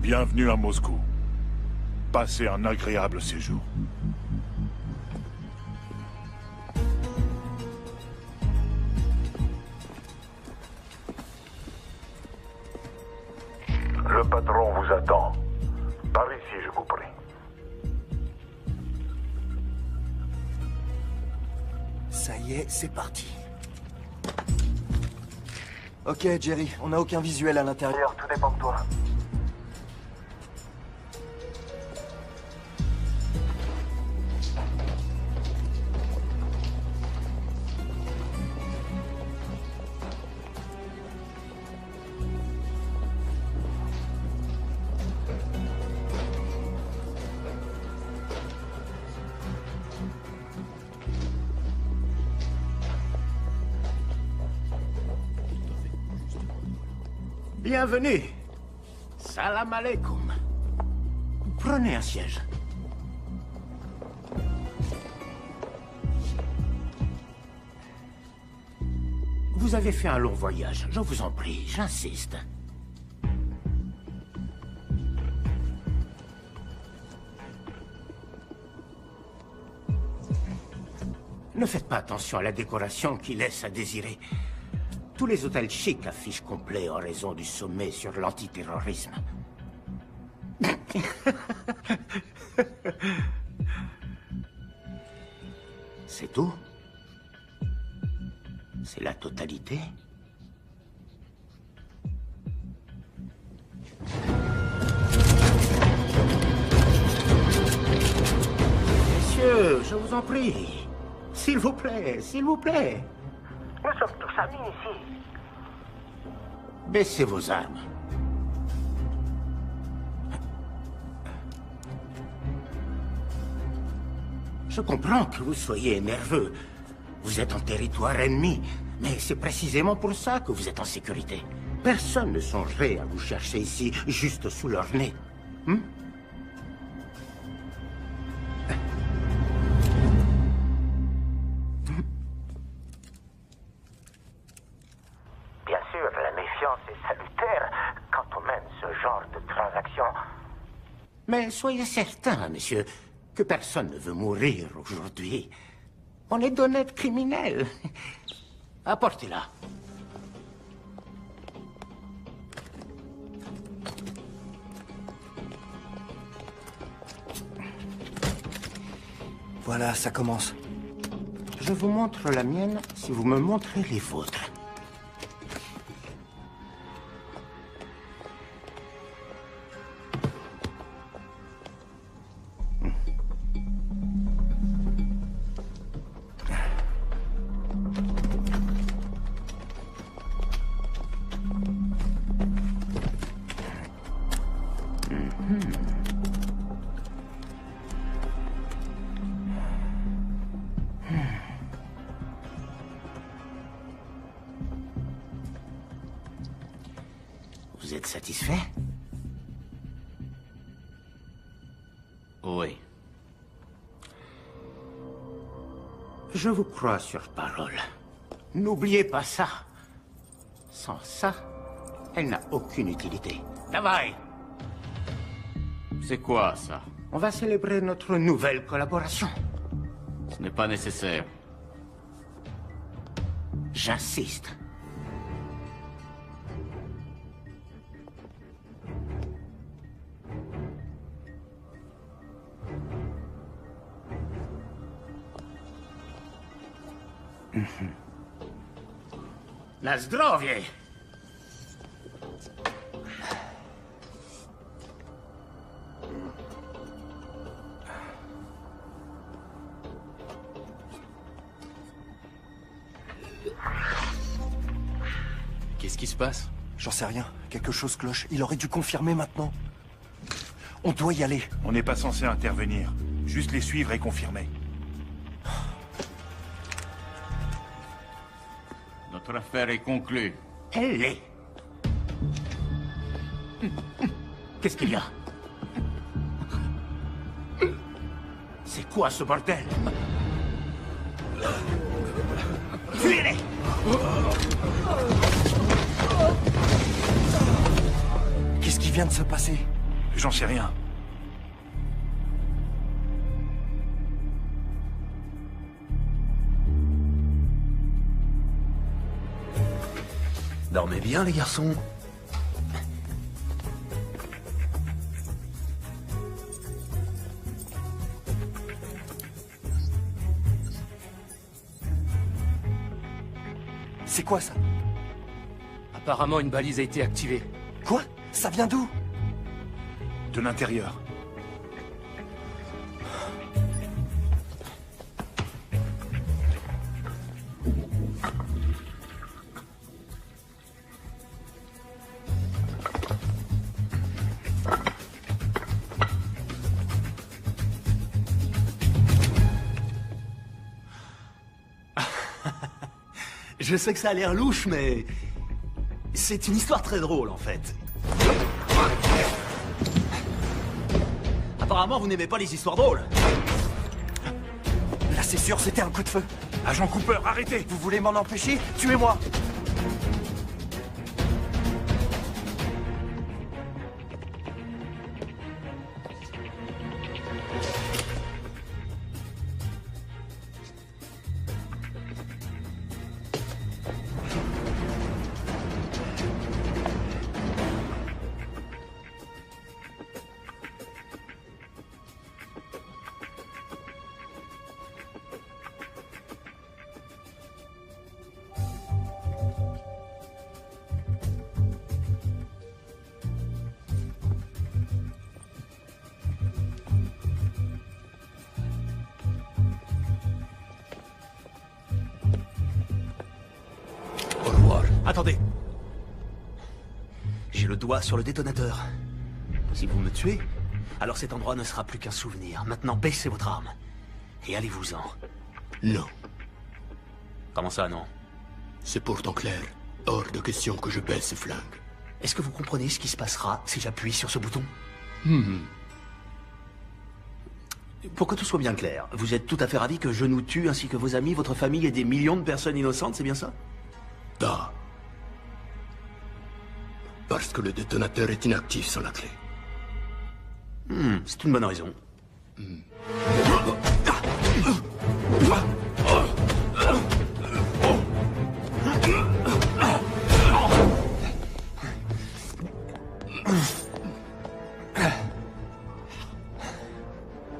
Bienvenue à Moscou. Passez un agréable séjour. Le patron vous attend. Par ici, je vous prie. Ça y est, c'est parti. Ok, Jerry, on n'a aucun visuel à l'intérieur, tout dépend de toi. Bienvenue. Salam alaikum. Prenez un siège. Vous avez fait un long voyage, je vous en prie, j'insiste. Ne faites pas attention à la décoration qui laisse à désirer. Tous les hôtels chics affichent complet en raison du sommet sur l'antiterrorisme. C'est tout? C'est la totalité? Messieurs, je vous en prie. S'il vous plaît, s'il vous plaît. Nous sommes tous amis ici. Baissez vos armes. Je comprends que vous soyez nerveux. Vous êtes en territoire ennemi. Mais c'est précisément pour ça que vous êtes en sécurité. Personne ne songerait à vous chercher ici, juste sous leur nez. Bien sûr, la méfiance est salutaire quand on mène ce genre de transaction. Mais soyez certain, monsieur, que personne ne veut mourir aujourd'hui. On est d'honnêtes criminels. Apportez-la. Voilà, ça commence. Je vous montre la mienne si vous me montrez les vôtres. Vous êtes satisfait? Oui. Je vous crois sur parole. N'oubliez pas ça. Sans ça, elle n'a aucune utilité. Davai! C'est quoi, ça? On va célébrer notre nouvelle collaboration. Ce n'est pas nécessaire. J'insiste. Na zdrowie! Qu'est-ce qui se passe? J'en sais rien. Quelque chose cloche. Il aurait dû confirmer maintenant. On doit y aller. On n'est pas censé intervenir. Juste les suivre et confirmer. Notre affaire est conclue. Elle l'est. Qu'est-ce qu'il y a? C'est quoi ce bordel? Fuyez-les! Qu'est-ce qui vient de se passer? J'en sais rien. Dormez bien, les garçons. C'est quoi ça? Apparemment, une balise a été activée. Quoi? Ça vient d'où? De l'intérieur. Je sais que ça a l'air louche, mais... c'est une histoire très drôle, en fait. Apparemment, vous n'aimez pas les histoires drôles. Là, c'est sûr, c'était un coup de feu. Agent Cooper, arrêtez! Vous voulez m'en empêcher? Tuez-moi! Au revoir. Attendez. J'ai le doigt sur le détonateur. Si vous me tuez, alors cet endroit ne sera plus qu'un souvenir. Maintenant, baissez votre arme. Et allez-vous-en. Non, Comment ça, non? c'est pourtant clair. Hors de question que je baisse ce flingue. Est-ce que vous comprenez ce qui se passera si j'appuie sur ce bouton? Pour que tout soit bien clair, vous êtes tout à fait ravi que je nous tue, ainsi que vos amis, votre famille et des millions de personnes innocentes, c'est bien ça? Da. Parce que le détonateur est inactif sans la clé. C'est une bonne raison.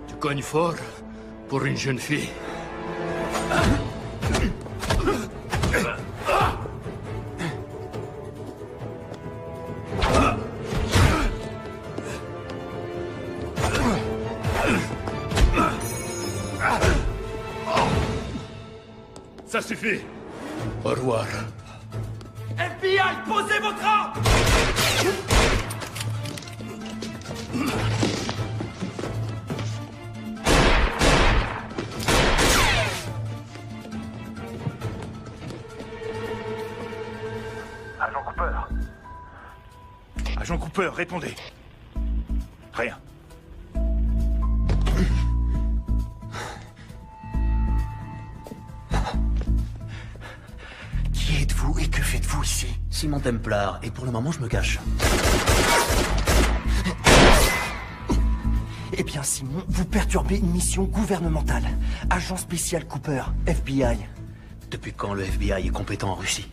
Tu cognes fort pour une jeune fille. Ça suffit! Au revoir. FBI, posez votre arme! Agent Cooper, Agent Cooper, répondez. Rien. Qui êtes-vous et que faites-vous ici? Simon Templar, et pour le moment, je me cache. Eh bien, Simon, vous perturbez une mission gouvernementale. Agent spécial Cooper, FBI. Depuis quand le FBI est compétent en Russie?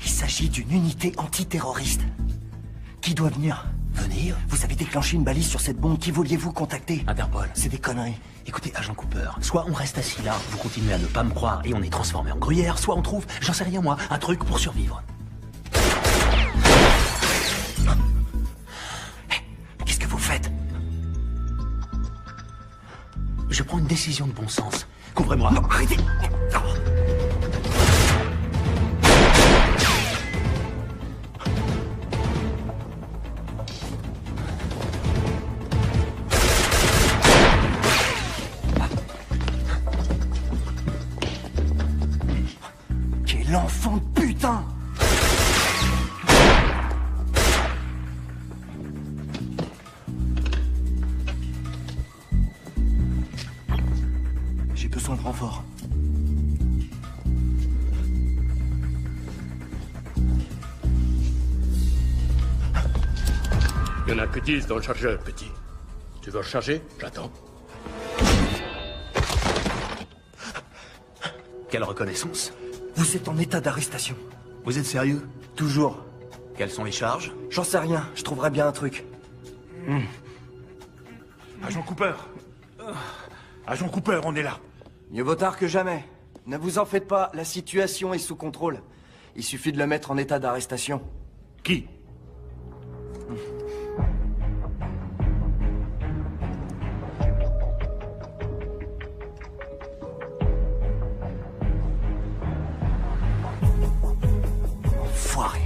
Il s'agit d'une unité antiterroriste. Qui doit venir? Venir? Vous avez déclenché une balise sur cette bombe. Qui vouliez-vous contacter? Interpol. C'est des conneries. Écoutez, agent Cooper, soit on reste assis là, vous continuez à ne pas me croire et on est transformé en gruyère, soit on trouve, j'en sais rien moi, un truc pour survivre. Qu'est-ce que vous faites? Je prends une décision de bon sens. Couvrez-moi. Non, arrêtez! Quel enfant de putain! J'ai besoin de renfort. Il n'y en a que 10 dans le chargeur, petit. Tu veux recharger? J'attends. Quelle reconnaissance? Vous êtes en état d'arrestation. Vous êtes sérieux? Toujours. Quelles sont les charges? J'en sais rien, je trouverai bien un truc. Agent Cooper. Agent Cooper, on est là. Mieux vaut tard que jamais. Ne vous en faites pas, la situation est sous contrôle. Il suffit de le mettre en état d'arrestation. Qui? Enfoiré.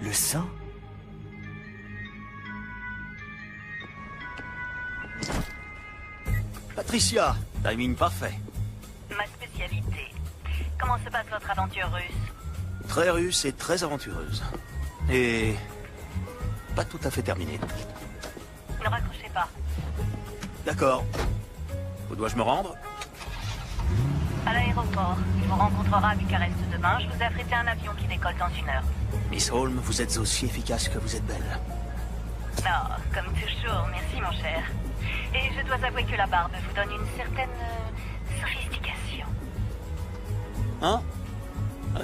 Le sang? Patricia, timing parfait. Ma spécialité. Comment se passe votre aventure russe? Très russe et très aventureuse. Et... pas tout à fait terminée. Ne raccrochez pas. D'accord. Où dois-je me rendre? À l'aéroport. Il vous rencontrera à Bucarest demain. Je vous ai affrété un avion qui décolle dans 1 heure. Miss Holmes, vous êtes aussi efficace que vous êtes belle. Non, comme toujours. Merci, mon cher. Et je dois avouer que la barbe vous donne une certaine sophistication. Hein?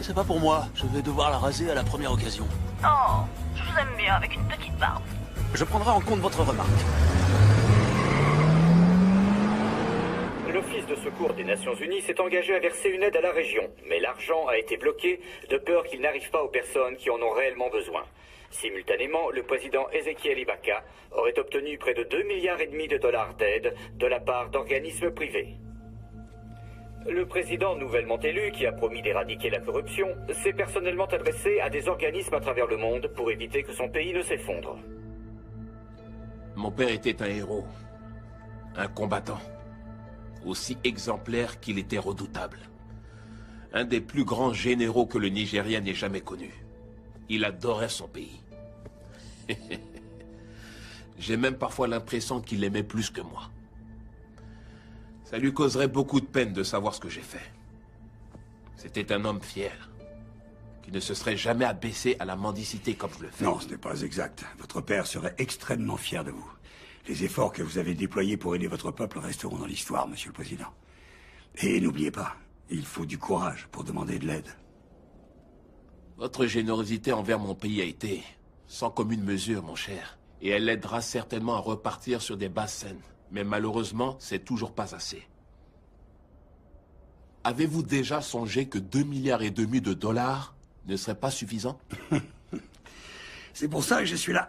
C'est pas pour moi. Je vais devoir la raser à la première occasion. Oh, je vous aime bien avec une petite barbe. Je prendrai en compte votre remarque. L'Office de secours des Nations Unies s'est engagé à verser une aide à la région, mais l'argent a été bloqué de peur qu'il n'arrive pas aux personnes qui en ont réellement besoin. Simultanément, le président Ezekiel Ibaka aurait obtenu près de 2,5 milliards d'aide de la part d'organismes privés. Le président nouvellement élu, qui a promis d'éradiquer la corruption, s'est personnellement adressé à des organismes à travers le monde pour éviter que son pays ne s'effondre. Mon père était un héros, un combattant, aussi exemplaire qu'il était redoutable. Un des plus grands généraux que le Nigeria n'ait jamais connu. Il adorait son pays. J'ai même parfois l'impression qu'il l'aimait plus que moi. Ça lui causerait beaucoup de peine de savoir ce que j'ai fait. C'était un homme fier, qui ne se serait jamais abaissé à la mendicité comme je le fais. Non, ce n'est pas exact. Votre père serait extrêmement fier de vous. Les efforts que vous avez déployés pour aider votre peuple resteront dans l'histoire, Monsieur le Président. Et n'oubliez pas, il faut du courage pour demander de l'aide. Votre générosité envers mon pays a été sans commune mesure, mon cher. Et elle l'aidera certainement à repartir sur des bases saines. Mais malheureusement, c'est toujours pas assez. Avez-vous déjà songé que 2,5 milliards de dollars ne seraient pas suffisants? C'est pour ça que je suis là.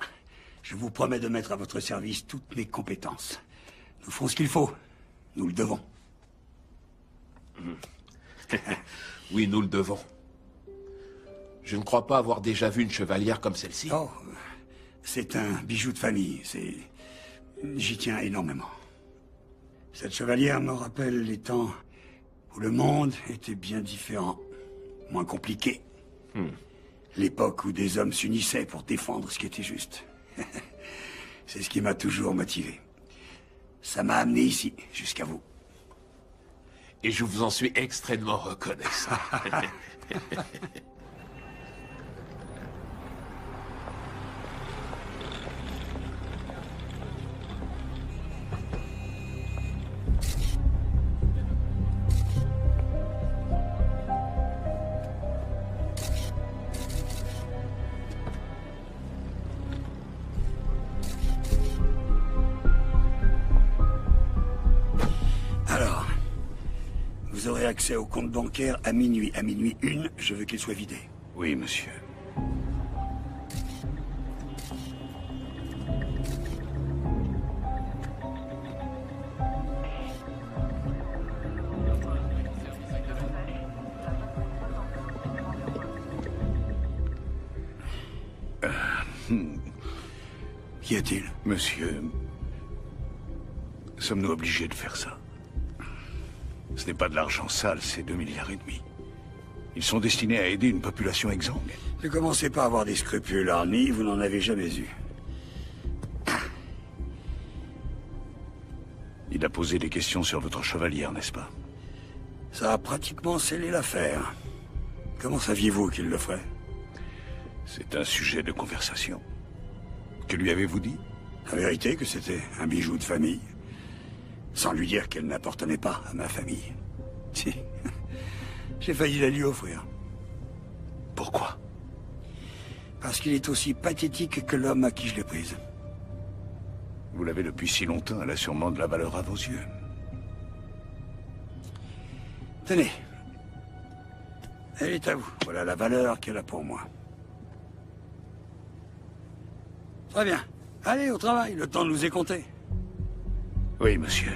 Je vous promets de mettre à votre service toutes mes compétences. Nous ferons ce qu'il faut. Nous le devons. Oui, nous le devons. Je ne crois pas avoir déjà vu une chevalière comme celle-ci. Oh, c'est un bijou de famille. J'y tiens énormément. Cette chevalière me rappelle les temps où le monde était bien différent, moins compliqué. L'époque où des hommes s'unissaient pour défendre ce qui était juste. C'est ce qui m'a toujours motivé. Ça m'a amené ici, jusqu'à vous. Et je vous en suis extrêmement reconnaissant. Vous aurez accès au compte bancaire à minuit. À minuit 1, je veux qu'il soit vidé. Oui, monsieur. Qu'y a-t-il? Monsieur, sommes-nous obligés de faire ça? Ce n'est pas de l'argent sale, c'est 2,5 milliards. Ils sont destinés à aider une population exsangue. Ne commencez pas à avoir des scrupules, Arnie, vous n'en avez jamais eu. Il a posé des questions sur votre chevalière, n'est-ce pas? Ça a pratiquement scellé l'affaire. Comment saviez-vous qu'il le ferait? C'est un sujet de conversation. Que lui avez-vous dit? La vérité que c'était un bijou de famille. Sans lui dire qu'elle n'appartenait pas à ma famille. Si. J'ai failli la lui offrir. Pourquoi? Parce qu'il est aussi pathétique que l'homme à qui je l'ai prise. Vous l'avez depuis si longtemps, elle a sûrement de la valeur à vos yeux. Tenez. Elle est à vous. Voilà la valeur qu'elle a pour moi. Très bien. Allez, au travail. Le temps nous est compté. Oui, monsieur.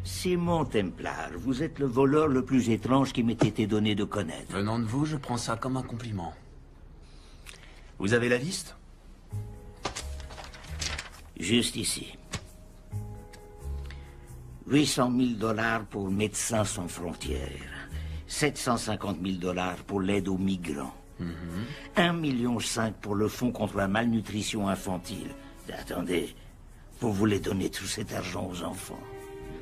Simon Templar, vous êtes le voleur le plus étrange qui m'ait été donné de connaître. Venant de vous, je prends ça comme un compliment. Vous avez la liste? Juste ici. 800 000 $ pour Médecins sans frontières. 750 000 $ pour l'aide aux migrants. 1,5 million pour le fonds contre la malnutrition infantile. Attendez, vous voulez donner tout cet argent aux enfants?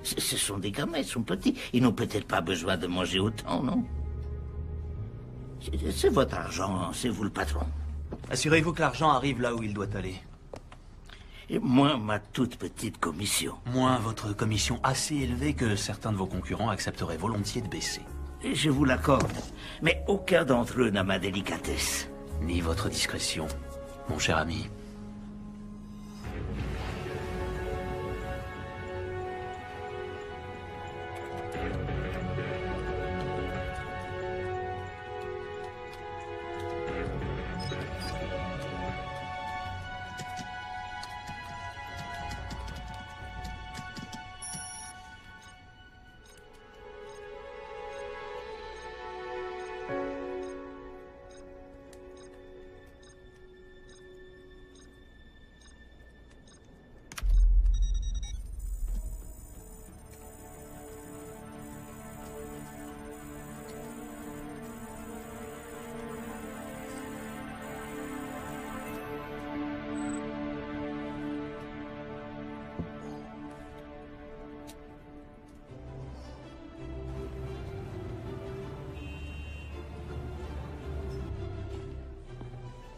Ce sont des gamins, ils sont petits. Ils n'ont peut-être pas besoin de manger autant, non? C'est votre argent, c'est vous le patron. Assurez-vous que l'argent arrive là où il doit aller. Et moins ma toute petite commission. Moins votre commission assez élevée que certains de vos concurrents accepteraient volontiers de baisser. Et je vous l'accorde, mais aucun d'entre eux n'a ma délicatesse. Ni votre discrétion, mon cher ami.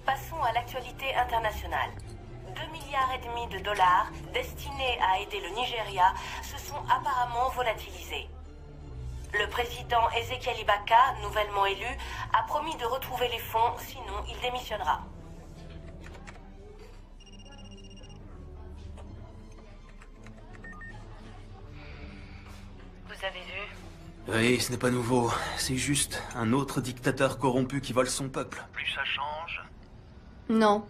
Passons à l'actualité internationale. 2,5 milliards de dollars destinés à aider le Nigeria se sont apparemment volatilisés. Le président Ezekiel Ibaka, nouvellement élu, a promis de retrouver les fonds, sinon il démissionnera. Vous avez vu? Oui, ce n'est pas nouveau. C'est juste un autre dictateur corrompu qui vole son peuple. Plus ça change. Non,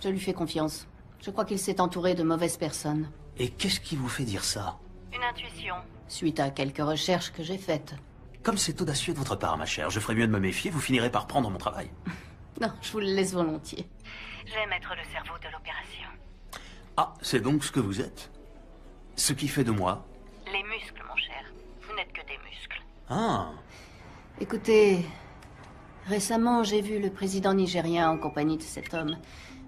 je lui fais confiance. Je crois qu'il s'est entouré de mauvaises personnes. Et qu'est-ce qui vous fait dire ça? Une intuition. Suite à quelques recherches que j'ai faites. Comme c'est audacieux de votre part, ma chère, je ferais mieux de me méfier, vous finirez par prendre mon travail. Non, je vous le laisse volontiers. J'aime être le cerveau de l'opération. Ah, c'est donc ce que vous êtes? Ce qui fait de moi? Les muscles, mon cher. Vous n'êtes que des muscles. Ah. Écoutez, récemment, j'ai vu le président nigérien en compagnie de cet homme.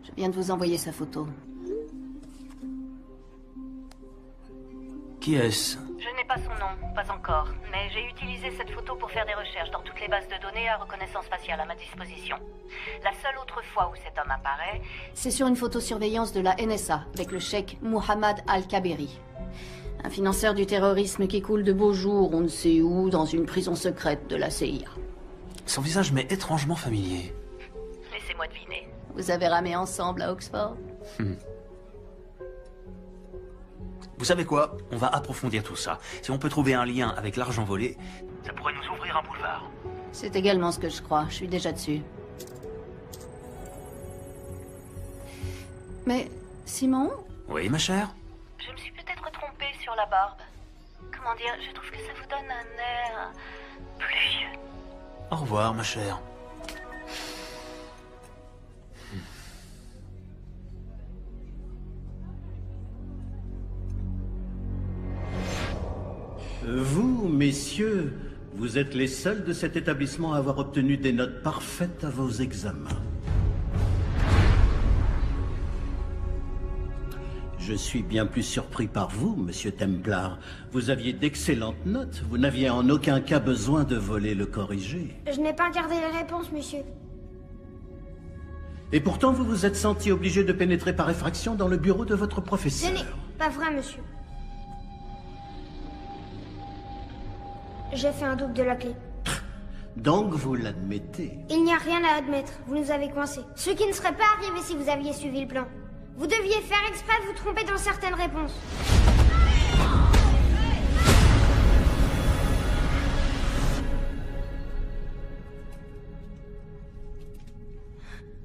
Je viens de vous envoyer sa photo. Qui est-ce? Je n'ai pas son nom, pas encore, mais j'ai utilisé cette photo pour faire des recherches dans toutes les bases de données à reconnaissance faciale à ma disposition. La seule autre fois où cet homme apparaît... C'est sur une photosurveillance de la NSA, avec le cheikh Mohammed Al-Kaberi. Un financeur du terrorisme qui coule de beaux jours, on ne sait où, dans une prison secrète de la CIA. Son visage m'est étrangement familier. Laissez-moi deviner. Vous avez ramé ensemble à Oxford? Vous savez quoi? On va approfondir tout ça. Si on peut trouver un lien avec l'argent volé, ça pourrait nous ouvrir un boulevard. C'est également ce que je crois. Je suis déjà dessus. Mais, Simon? Oui, ma chère? Je me suis peut-être trompée sur la barbe. Comment dire, je trouve que ça vous donne un air... plus vieux. Au revoir, ma chère. Vous, messieurs, vous êtes les seuls de cet établissement à avoir obtenu des notes parfaites à vos examens. Je suis bien plus surpris par vous, monsieur Templar. Vous aviez d'excellentes notes. Vous n'aviez en aucun cas besoin de voler le corrigé. Je n'ai pas regardé les réponses, monsieur. Et pourtant, vous vous êtes senti obligé de pénétrer par effraction dans le bureau de votre Ce professeur. n'est pas vrai, monsieur. J'ai fait un double de la clé. Donc vous l'admettez. Il n'y a rien à admettre. Vous nous avez coincés. Ce qui ne serait pas arrivé si vous aviez suivi le plan. Vous deviez faire exprès de vous tromper dans certaines réponses.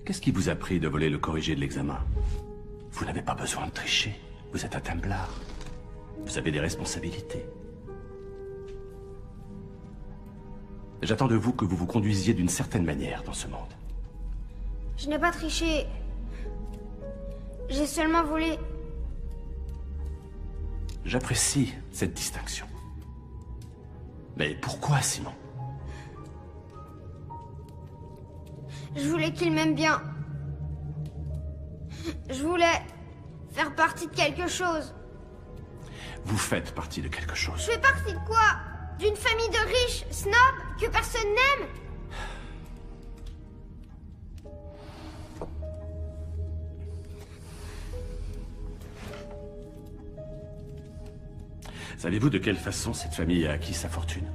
Qu'est-ce qui vous a pris de voler le corrigé de l'examen? Vous n'avez pas besoin de tricher. Vous êtes un Templar. Vous avez des responsabilités. J'attends de vous que vous vous conduisiez d'une certaine manière dans ce monde. Je n'ai pas triché. J'ai seulement volé. J'apprécie cette distinction. Mais pourquoi, Simon? Je voulais qu'il m'aime bien. Je voulais faire partie de quelque chose. Vous faites partie de quelque chose. Je fais partie de quoi? D'une famille de riches, snobs, que personne n'aime? Savez-vous de quelle façon cette famille a acquis sa fortune?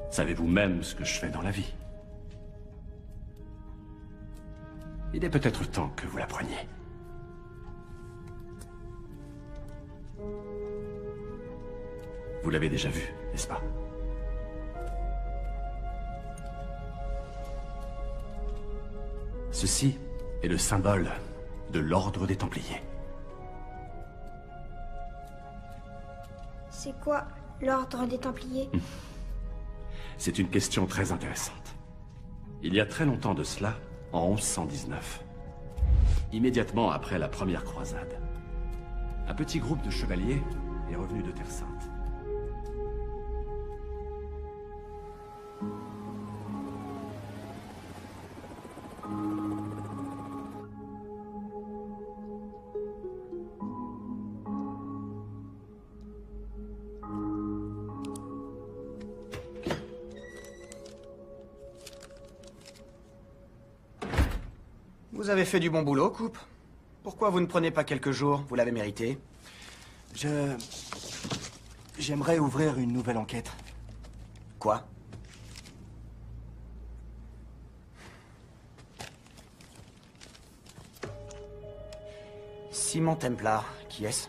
Savez-vous même ce que je fais dans la vie? Il est peut-être temps que vous l'appreniez. Vous l'avez déjà vu, n'est-ce pas? Ceci est le symbole de l'ordre des Templiers. C'est quoi l'ordre des Templiers? C'est une question très intéressante. Il y a très longtemps de cela, en 1119, immédiatement après la première croisade, un petit groupe de chevaliers est revenu de Terre Sainte. Vous avez fait du bon boulot, Coupe. Pourquoi vous ne prenez pas quelques jours? Vous l'avez mérité. J'aimerais ouvrir une nouvelle enquête. Quoi? Simon Templar, qui est-ce?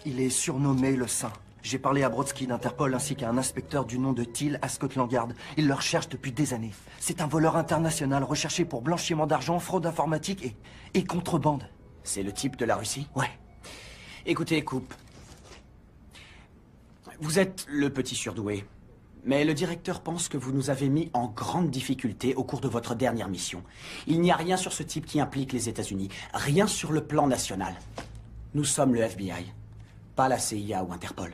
Il est surnommé le Saint. J'ai parlé à Brodsky d'Interpol ainsi qu'à un inspecteur du nom de Thiel à Scotland Yard. Il le recherche depuis des années. C'est un voleur international recherché pour blanchiment d'argent, fraude informatique et contrebande. C'est le type de la Russie? Ouais. Écoutez, Coupe. Vous êtes le petit surdoué. Mais le directeur pense que vous nous avez mis en grande difficulté au cours de votre dernière mission. Il n'y a rien sur ce type qui implique les États-Unis. Rien sur le plan national. Nous sommes le FBI, pas la CIA ou Interpol.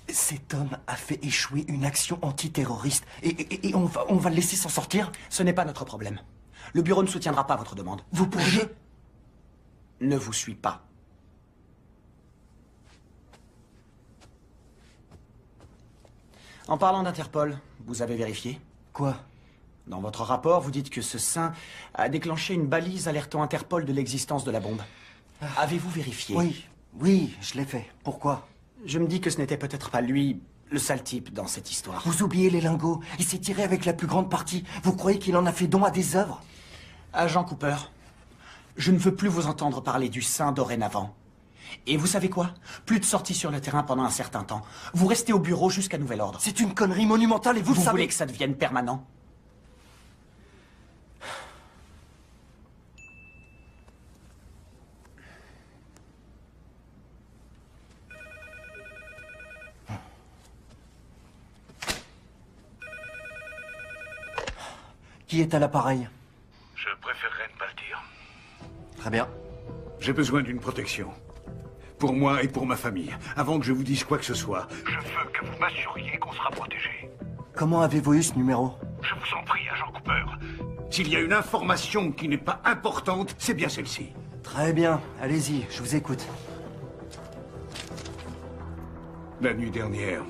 Cet homme a fait échouer une action antiterroriste et on va le laisser s'en sortir? Ce n'est pas notre problème. Le bureau ne soutiendra pas votre demande. Vous pourriez? Ne vous suis pas. En parlant d'Interpol, vous avez vérifié? Quoi? Dans votre rapport, vous dites que ce saint a déclenché une balise alertant Interpol de l'existence de la bombe. Avez-vous vérifié? Oui, je l'ai fait. Pourquoi? Je me dis que ce n'était peut-être pas lui, le sale type, dans cette histoire. Vous oubliez les lingots. Il s'est tiré avec la plus grande partie. Vous croyez qu'il en a fait don à des œuvres? Agent Cooper, je ne veux plus vous entendre parler du saint dorénavant. Et vous savez quoi? Plus de sorties sur le terrain pendant un certain temps. Vous restez au bureau jusqu'à nouvel ordre. C'est une connerie monumentale et vous le savez. Vous voulez que ça devienne permanent? Qui est à l'appareil? Je préférerais ne pas le dire. Très bien. J'ai besoin d'une protection. Pour moi et pour ma famille. Avant que je vous dise quoi que ce soit, je veux que vous m'assuriez qu'on sera protégé. Comment avez-vous eu ce numéro? Je vous en prie, agent Cooper. S'il y a une information qui n'est pas importante, c'est bien celle-ci. Très bien. Allez-y, je vous écoute. La nuit dernière,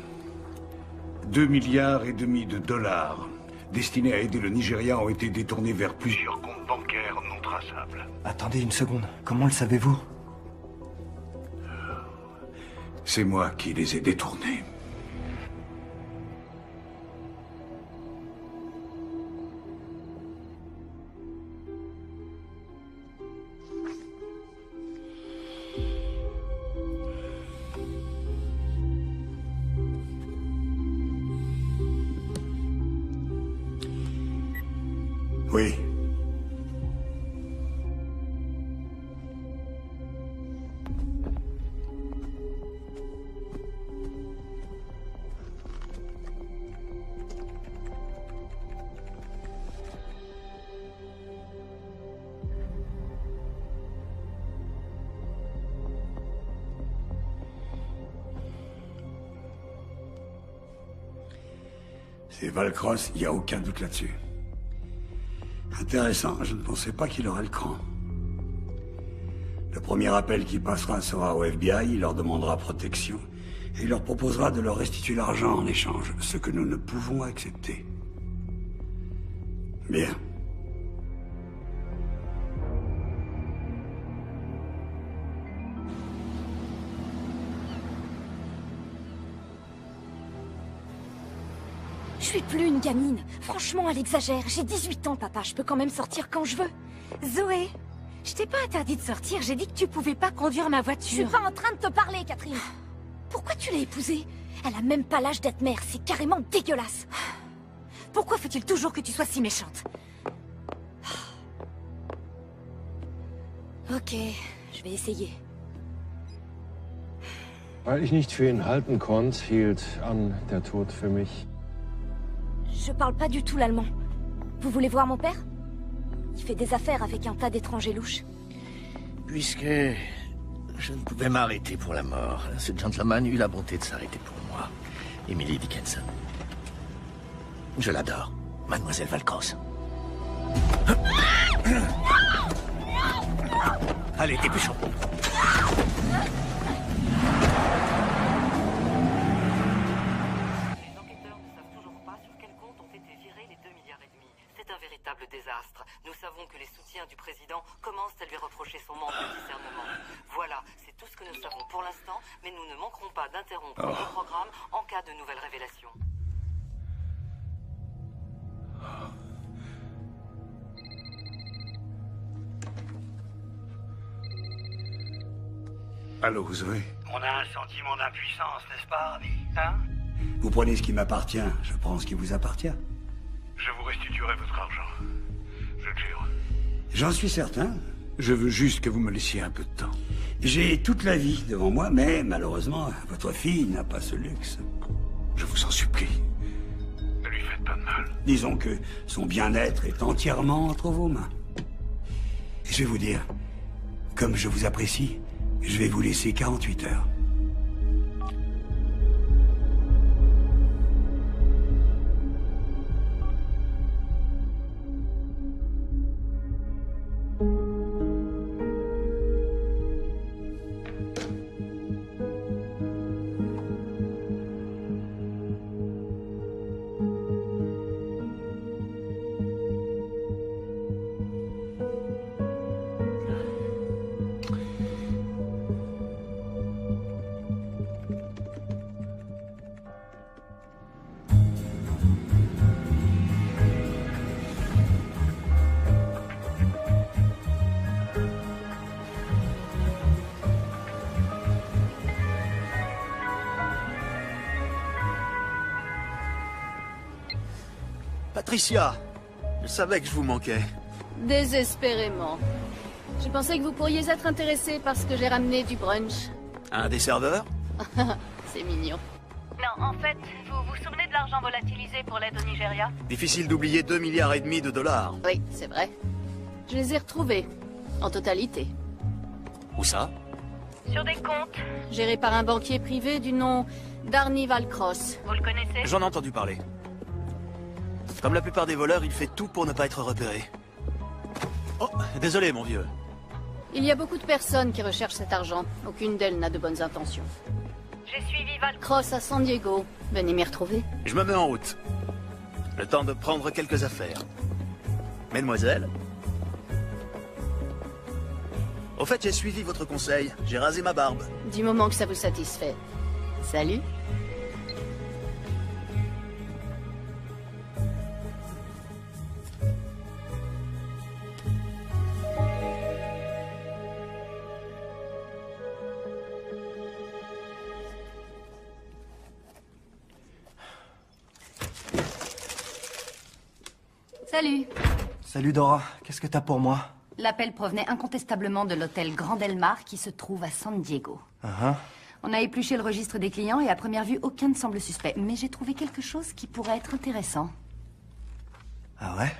2,5 milliards de dollars destinés à aider le Nigeria ont été détournés vers plusieurs comptes bancaires non traçables. Attendez une seconde. Comment le savez-vous? C'est moi qui les ai détournés. Oui. C'est Valcross, il n'y a aucun doute là-dessus. Intéressant, je ne pensais pas qu'il aurait le cran. Le premier appel qui passera sera au FBI, il leur demandera protection, et il leur proposera de leur restituer l'argent en échange, ce que nous ne pouvons accepter. Bien. Je suis plus une gamine. Franchement, elle exagère. J'ai 18 ans, papa. Je peux quand même sortir quand je veux. Zoé, je t'ai pas interdit de sortir. J'ai dit que tu pouvais pas conduire ma voiture. Je suis pas en train de te parler, Catherine. Pourquoi tu l'as épousée? Elle a même pas l'âge d'être mère. C'est carrément dégueulasse. Pourquoi faut-il toujours que tu sois si méchante? Ok, je vais essayer. Weil ich nicht für ihn halten konnte, hielt an der Tod für mich. Je parle pas du tout l'allemand. Vous voulez voir mon père? Il fait des affaires avec un tas d'étrangers louches. Puisque je ne pouvais m'arrêter pour la mort, ce gentleman eut la bonté de s'arrêter pour moi. Emily Dickinson. Je l'adore, Mademoiselle Valcross. Allez, dépêchons. Désastre. Nous savons que les soutiens du président commencent à lui reprocher son manque de discernement. Voilà, c'est tout ce que nous savons pour l'instant, mais nous ne manquerons pas d'interrompre le programme en cas de nouvelles révélations. Allô, Zoé? On a un sentiment d'impuissance, n'est-ce pas, Ravi? Hein? Vous prenez ce qui m'appartient, je prends ce qui vous appartient. Je vous restituerai votre argent. Je le jure. J'en suis certain. Je veux juste que vous me laissiez un peu de temps. J'ai toute la vie devant moi, mais malheureusement, votre fille n'a pas ce luxe. Je vous en supplie. Ne lui faites pas de mal. Disons que son bien-être est entièrement entre vos mains. Et je vais vous dire, comme je vous apprécie, je vais vous laisser 48 heures. Patricia, je savais que je vous manquais. Désespérément. Je pensais que vous pourriez être intéressé par ce que j'ai ramené du brunch. Un des serveurs? C'est mignon. Non, en fait, vous vous souvenez de l'argent volatilisé pour l'aide au Nigeria? Difficile d'oublier 2,5 milliards de dollars. Oui, c'est vrai. Je les ai retrouvés, en totalité. Où ça? Sur des comptes. Gérés par un banquier privé du nom d'Arnie Valcross. Vous le connaissez? J'en ai entendu parler. Comme la plupart des voleurs, il fait tout pour ne pas être repéré. Oh, désolé mon vieux. Il y a beaucoup de personnes qui recherchent cet argent. Aucune d'elles n'a de bonnes intentions. J'ai suivi Valcross à San Diego. Venez m'y retrouver. Je me mets en route. Le temps de prendre quelques affaires. Mesdemoiselles. Au fait, j'ai suivi votre conseil. J'ai rasé ma barbe. Du moment que ça vous satisfait. Salut. Salut. Salut Dora, qu'est-ce que t'as pour moi? L'appel provenait incontestablement de l'hôtel Grand Del Mar qui se trouve à San Diego. On a épluché le registre des clients et à première vue, aucun ne semble suspect. Mais j'ai trouvé quelque chose qui pourrait être intéressant. Ah ouais?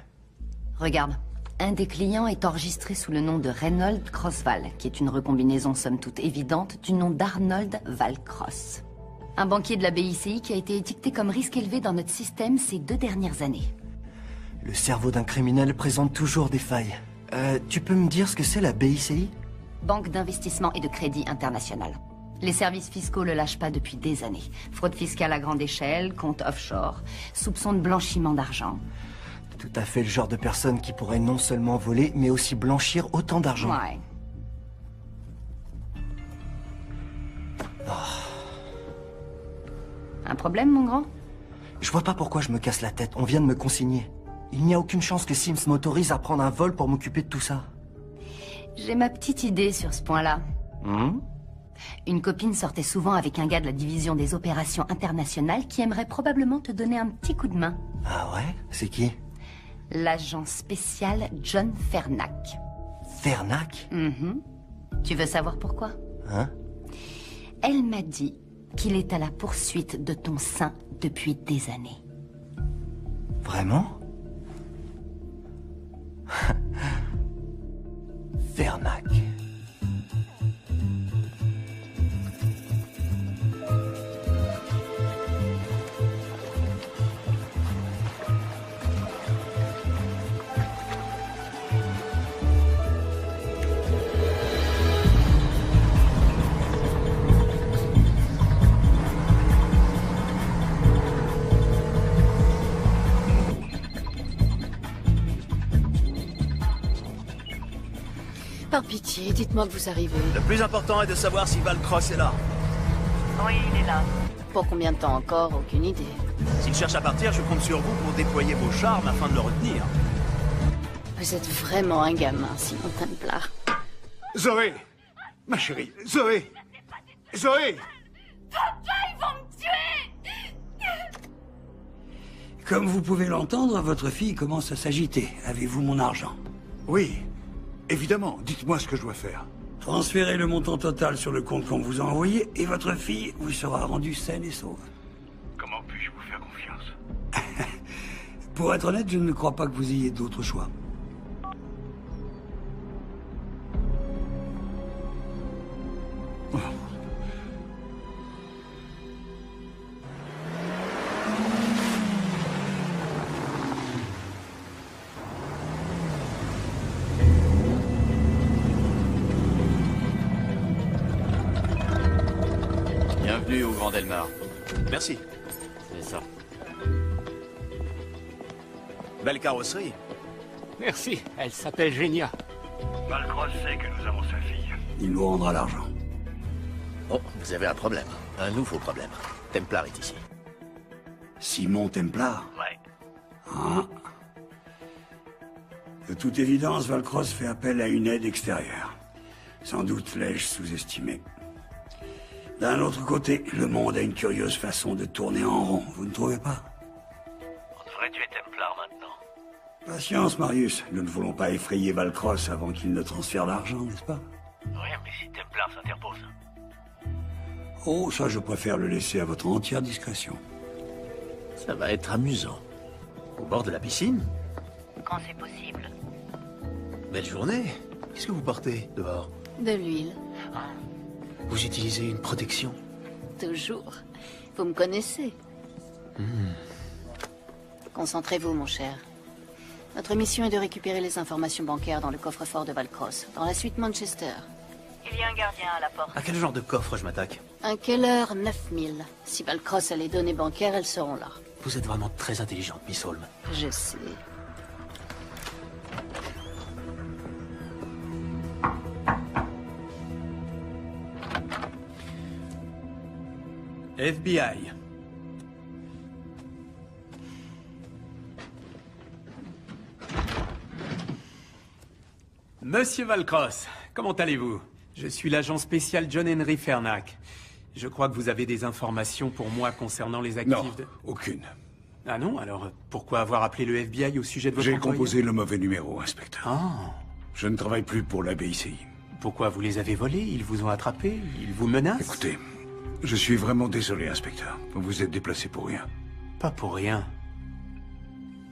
Regarde. Un des clients est enregistré sous le nom de Reynold Crossval, qui est une recombinaison somme toute évidente du nom d'Arnold Valcross. Un banquier de la BICI qui a été étiqueté comme risque élevé dans notre système ces 2 dernières années. Le cerveau d'un criminel présente toujours des failles. Tu peux me dire ce que c'est la BICI? Banque d'investissement et de crédit international. Les services fiscaux le lâchent pas depuis des années. Fraude fiscale à grande échelle, compte offshore, soupçon de blanchiment d'argent. Tout à fait le genre de personne qui pourrait non seulement voler, mais aussi blanchir autant d'argent. Ouais. Un problème, mon grand? Je vois pas pourquoi je me casse la tête. On vient de me consigner. Il n'y a aucune chance que Sims m'autorise à prendre un vol pour m'occuper de tout ça. J'ai ma petite idée sur ce point-là. Une copine sortait souvent avec un gars de la division des opérations internationales qui aimerait probablement te donner un petit coup de main. Ah ouais? C'est qui? L'agent spécial John Fernac. Fernac? Tu veux savoir pourquoi? Elle m'a dit qu'il est à la poursuite de ton sein depuis des années. Vraiment? Fernac. Par pitié, dites-moi que vous arrivez. Le plus important est de savoir si Valcross est là. Oui, il est là. Pour combien de temps encore? Aucune idée. S'il cherche à partir, je compte sur vous pour déployer vos charmes afin de le retenir. Vous êtes vraiment un gamin, Simon Templar. Zoé! Ma chérie, Zoé! Zoé! Papa, ils vont me tuer! Comme vous pouvez l'entendre, votre fille commence à s'agiter. Avez-vous mon argent? Oui, évidemment. Dites-moi ce que je dois faire. Transférez le montant total sur le compte qu'on vous a envoyé et votre fille vous sera rendue saine et sauve. Comment puis-je vous faire confiance? Pour être honnête, je ne crois pas que vous ayez d'autre choix. Bienvenue au Grand Del Mar. Merci. C'est ça. Belle carrosserie. Merci, elle s'appelle Génia. Valcross sait que nous avons sa fille. Il nous rendra l'argent. Oh, vous avez un problème. Un nouveau problème. Templar est ici. Simon Templar? Ouais. Ah. De toute évidence, Valcross fait appel à une aide extérieure. Sans doute l'ai-je sous-estimé. D'un autre côté, le monde a une curieuse façon de tourner en rond, vous ne trouvez pas? On devrait tuer Templar maintenant. Patience, Marius. Nous ne voulons pas effrayer Valcross avant qu'il ne transfère l'argent, n'est-ce pas? Oui, mais si Templar s'interpose. Oh, ça, je préfère le laisser à votre entière discrétion. Ça va être amusant. Au bord de la piscine? Quand c'est possible. Belle journée. Qu'est-ce que vous portez dehors? De l'huile. Vous utilisez une protection? Toujours. Vous me connaissez. Hmm. Concentrez-vous, mon cher. Notre mission est de récupérer les informations bancaires dans le coffre-fort de Valcross, dans la suite Manchester. Il y a un gardien à la porte. À quel genre de coffre je m'attaque? Un Keller 9000. Si Valcross a les données bancaires, elles seront là. Vous êtes vraiment très intelligente, Miss Holmes. Je sais. FBI. Monsieur Valcross, comment allez-vous? Je suis l'agent spécial John Henry Fernac. Je crois que vous avez des informations pour moi concernant les actifs Non, de... aucune. Ah non? Alors, pourquoi avoir appelé le FBI au sujet de votre J'ai employeur? composé le mauvais numéro, inspecteur. Ah. Je ne travaille plus pour la BICI. Pourquoi vous les avez volés? Ils vous ont attrapés? Ils vous menacent? Écoutez, je suis vraiment désolé, inspecteur. Vous vous êtes déplacé pour rien. Pas pour rien.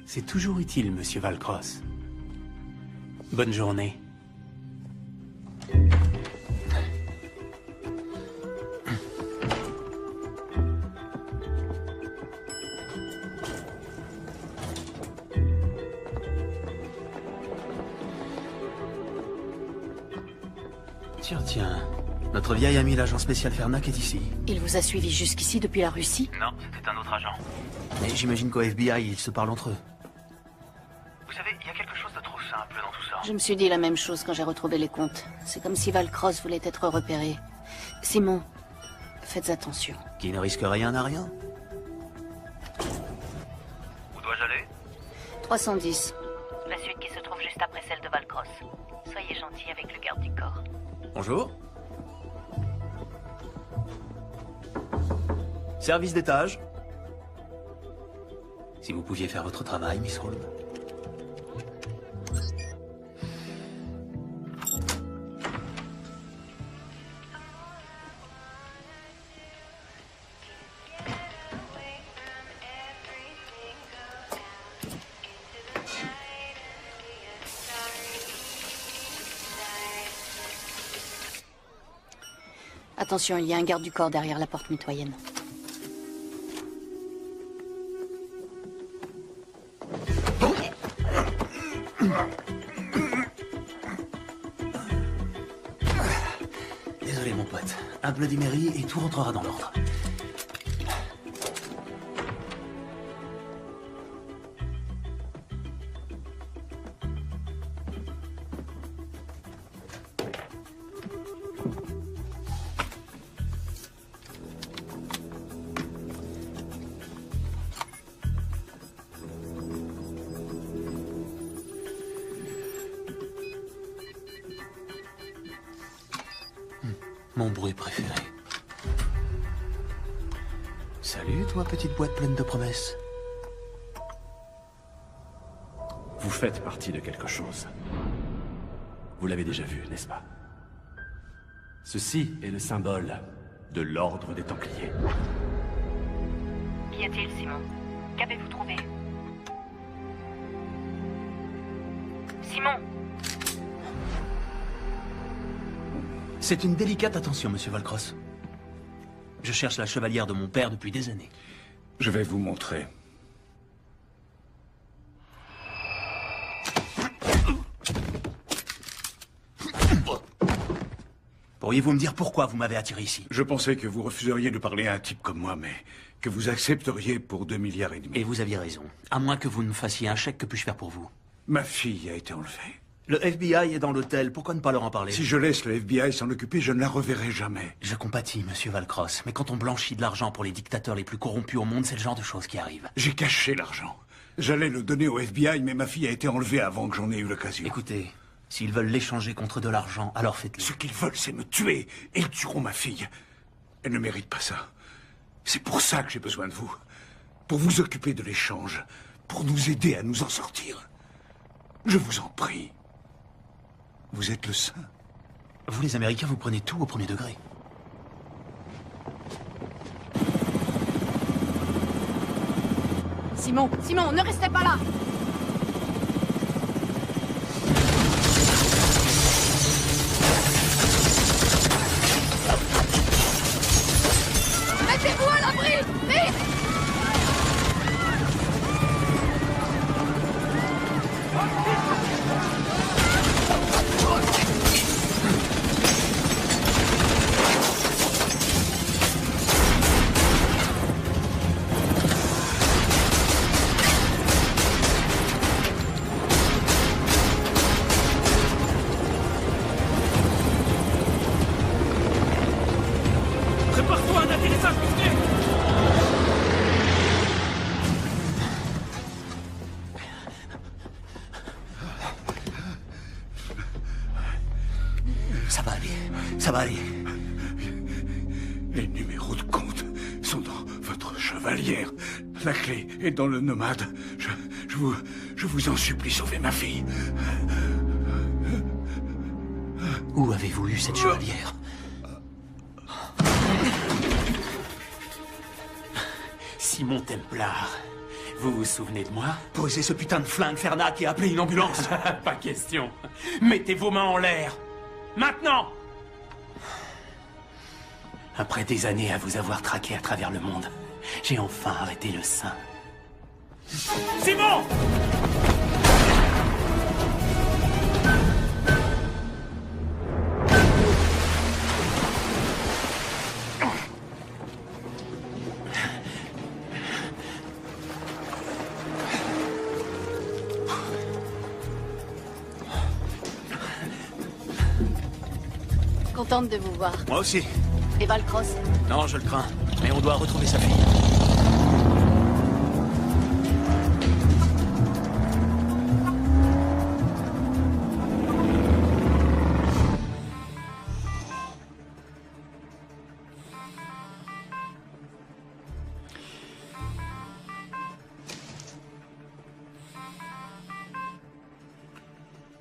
C'est toujours utile, monsieur Valcross. Bonne journée. Tiens. Notre vieil ami l'agent spécial Fernac est ici. Il vous a suivi jusqu'ici depuis la Russie? Non, c'était un autre agent. Mais j'imagine qu'au FBI, ils se parlent entre eux. Vous savez, il y a quelque chose de trop simple dans tout ça. Je me suis dit la même chose quand j'ai retrouvé les comptes. C'est comme si Valcross voulait être repéré. Simon, faites attention. Qui ne risque rien n'a rien. Où dois-je aller? 310. La suite qui se trouve juste après celle de Valcross. Soyez gentil avec le garde du corps. Bonjour. Service d'étage. Si vous pouviez faire votre travail, Miss Holmes. Attention, il y a un garde du corps derrière la porte mitoyenne. Désolé, mon pote. Un Bloody Mary et tout rentrera dans l'ordre. Mon bruit préféré. Salut, toi, petite boîte pleine de promesses. Vous faites partie de quelque chose. Vous l'avez déjà vu, n'est-ce pas? Ceci est le symbole de l'ordre des Templiers. Qu'y a-t-il, Simon? Qu'avez-vous trouvé? Simon! C'est une délicate attention, monsieur Valcross. Je cherche la chevalière de mon père depuis des années. Je vais vous montrer. Pourriez-vous me dire pourquoi vous m'avez attiré ici? Je pensais que vous refuseriez de parler à un type comme moi, mais que vous accepteriez pour 2,5 milliards. Et vous aviez raison. À moins que vous ne me fassiez un chèque, que puis-je faire pour vous? Ma fille a été enlevée. Le FBI est dans l'hôtel, pourquoi ne pas leur en parler? Si je laisse le FBI s'en occuper, je ne la reverrai jamais. Je compatis, monsieur Valcross, mais quand on blanchit de l'argent pour les dictateurs les plus corrompus au monde, c'est le genre de choses qui arrivent. J'ai caché l'argent. J'allais le donner au FBI, mais ma fille a été enlevée avant que j'en ai eu l'occasion. Écoutez, s'ils veulent l'échanger contre de l'argent, alors faites-le. Ce qu'ils veulent, c'est me tuer. Et ils tueront ma fille. Elle ne mérite pas ça. C'est pour ça que j'ai besoin de vous. Pour vous occuper de l'échange. Pour nous aider à nous en sortir. Je vous en prie. Vous êtes le saint. Vous, les Américains, vous prenez tout au premier degré. Simon, Simon, ne restez pas là! Mettez-vous à l'abri! Vite! Prépare-toi à un atterrissage couvert. Ça va aller, ça va aller. Les numéros de compte sont dans votre chevalière. La clé est dans le nomade. Je vous en supplie, sauvez ma fille. Où avez-vous eu cette chevalière? Simon Templar, vous vous souvenez de moi? Posez ce putain de flingue, Fernac, et appelez une ambulance. Pas question. Mettez vos mains en l'air. Maintenant! Après des années à vous avoir traqué à travers le monde, j'ai enfin arrêté le sein. Simon! Contente de vous voir. Moi aussi. Et Valcross? Non, je le crains. Mais on doit retrouver sa fille.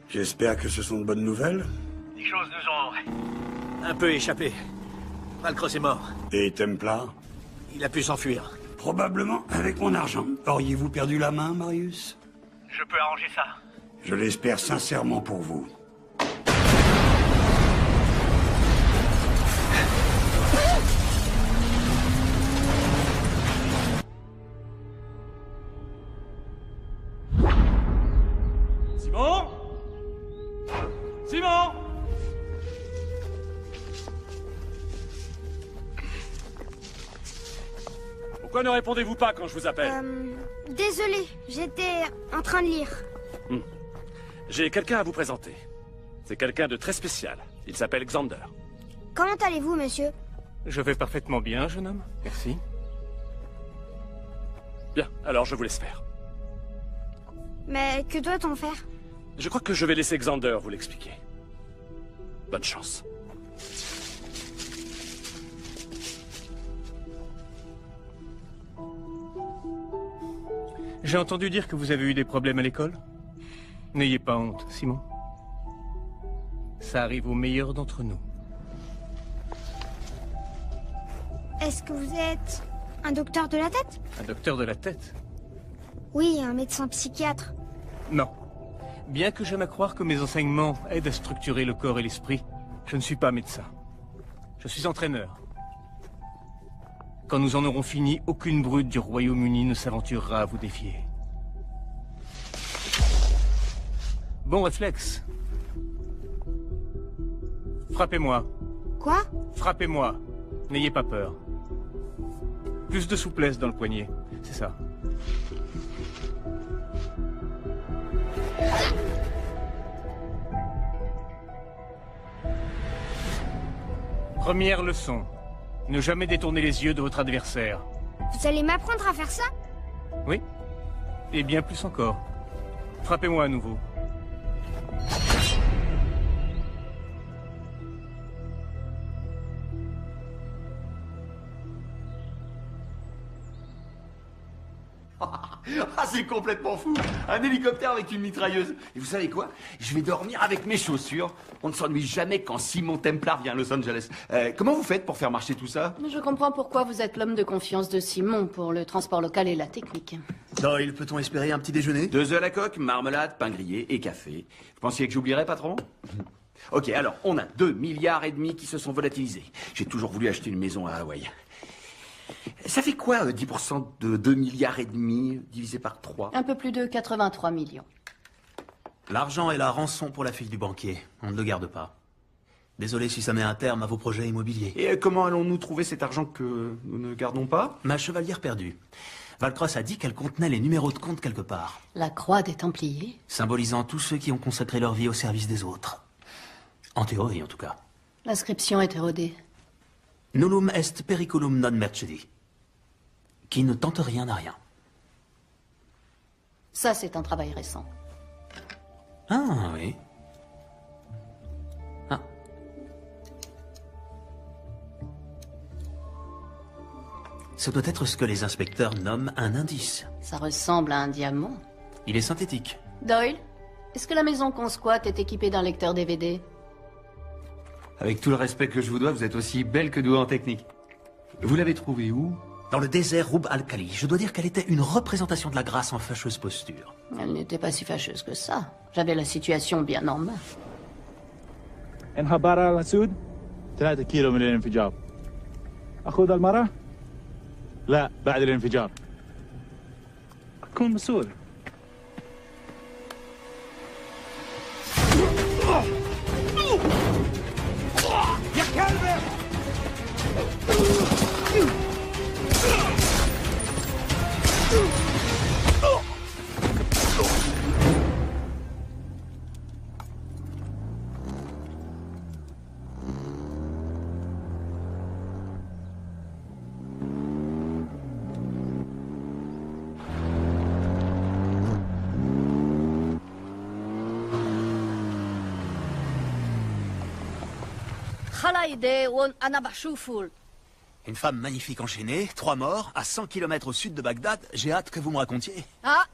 J'espère que ce sont de bonnes nouvelles. Les choses nous ont un peu échappé. Valcross est mort. Et Templar? Il a pu s'enfuir. Probablement avec mon argent. Auriez-vous perdu la main, Marius? Je peux arranger ça. Je l'espère sincèrement pour vous. Simon? Simon? Pourquoi ne répondez-vous pas quand je vous appelle? Désolé, j'étais en train de lire. J'ai quelqu'un à vous présenter. C'est quelqu'un de très spécial. Il s'appelle Xander. Comment allez-vous, monsieur? Je vais parfaitement bien, jeune homme. Merci. Bien, alors je vous laisse faire. Mais que doit-on faire? Je crois que je vais laisser Xander vous l'expliquer. Bonne chance. J'ai entendu dire que vous avez eu des problèmes à l'école. N'ayez pas honte, Simon. Ça arrive aux meilleurs d'entre nous. Est-ce que vous êtes un docteur de la tête? Un docteur de la tête? Oui, un médecin psychiatre. Non. Bien que j'aime à croire que mes enseignements aident à structurer le corps et l'esprit, je ne suis pas médecin. Je suis entraîneur. Quand nous en aurons fini, aucune brute du Royaume-Uni ne s'aventurera à vous défier. Bon réflexe. Frappez-moi. Quoi? Frappez-moi. N'ayez pas peur. Plus de souplesse dans le poignet, c'est ça. Première leçon. Ne jamais détourner les yeux de votre adversaire. Vous allez m'apprendre à faire ça? Oui. Et bien plus encore. Frappez-moi à nouveau. Ah, c'est complètement fou! Un hélicoptère avec une mitrailleuse. Et vous savez quoi? Je vais dormir avec mes chaussures. On ne s'ennuie jamais quand Simon Templar vient à Los Angeles. Comment vous faites pour faire marcher tout ça? Je comprends pourquoi vous êtes l'homme de confiance de Simon pour le transport local et la technique. Doyle, peut-on espérer un petit déjeuner? 2 œufs à la coque, marmelade, pain grillé et café. Vous pensiez que j'oublierais, patron? Ok, alors, on a 2,5 milliards qui se sont volatilisés. J'ai toujours voulu acheter une maison à Hawaï. Ça fait quoi, 10% de 2,5 milliards divisé par 3? Un peu plus de 83 millions. L'argent est la rançon pour la fille du banquier. On ne le garde pas. Désolé si ça met un terme à vos projets immobiliers. Et comment allons-nous trouver cet argent que nous ne gardons pas? Ma chevalière perdue. Valcross a dit qu'elle contenait les numéros de compte quelque part. La croix des Templiers? Symbolisant tous ceux qui ont consacré leur vie au service des autres. En théorie, en tout cas. L'inscription est érodée. Nullum est periculum non mercedi. Qui ne tente rien n'a rien. Ça, c'est un travail récent. Ah, oui. Ah. Ce doit être ce que les inspecteurs nomment un indice. Ça ressemble à un diamant. Il est synthétique. Doyle, est-ce que la maison qu'on squatte est équipée d'un lecteur DVD? Avec tout le respect que je vous dois, vous êtes aussi belle que douée en technique. Vous l'avez trouvée où? Dans le désert Rub al-Khali. Je dois dire qu'elle était une représentation de la grâce en fâcheuse posture. Elle n'était pas si fâcheuse que ça. J'avais la situation bien en main. انخبار على السود 3 كيلو من الانفجار. أخذ المرة؟ لا بعد الانفجار. أكون مسؤول. يا كلب! Une femme magnifique enchaînée, 3 morts, à 100 km au sud de Bagdad. J'ai hâte que vous me racontiez. Ah!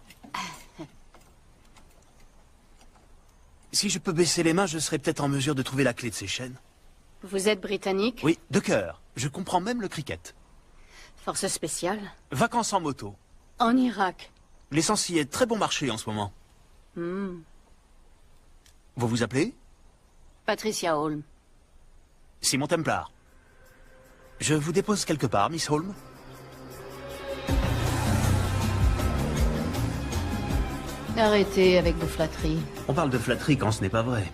Si je peux baisser les mains, je serai peut-être en mesure de trouver la clé de ces chaînes. Vous êtes britannique? Oui, de cœur. Je comprends même le cricket. Force spéciale? Vacances en moto. En Irak? L'essence y est très bon marché en ce moment. Hmm. Vous vous appelez? Patricia Holm. Simon Templar. Je vous dépose quelque part, Miss Holm. Arrêtez avec vos flatteries. On parle de flatterie quand ce n'est pas vrai.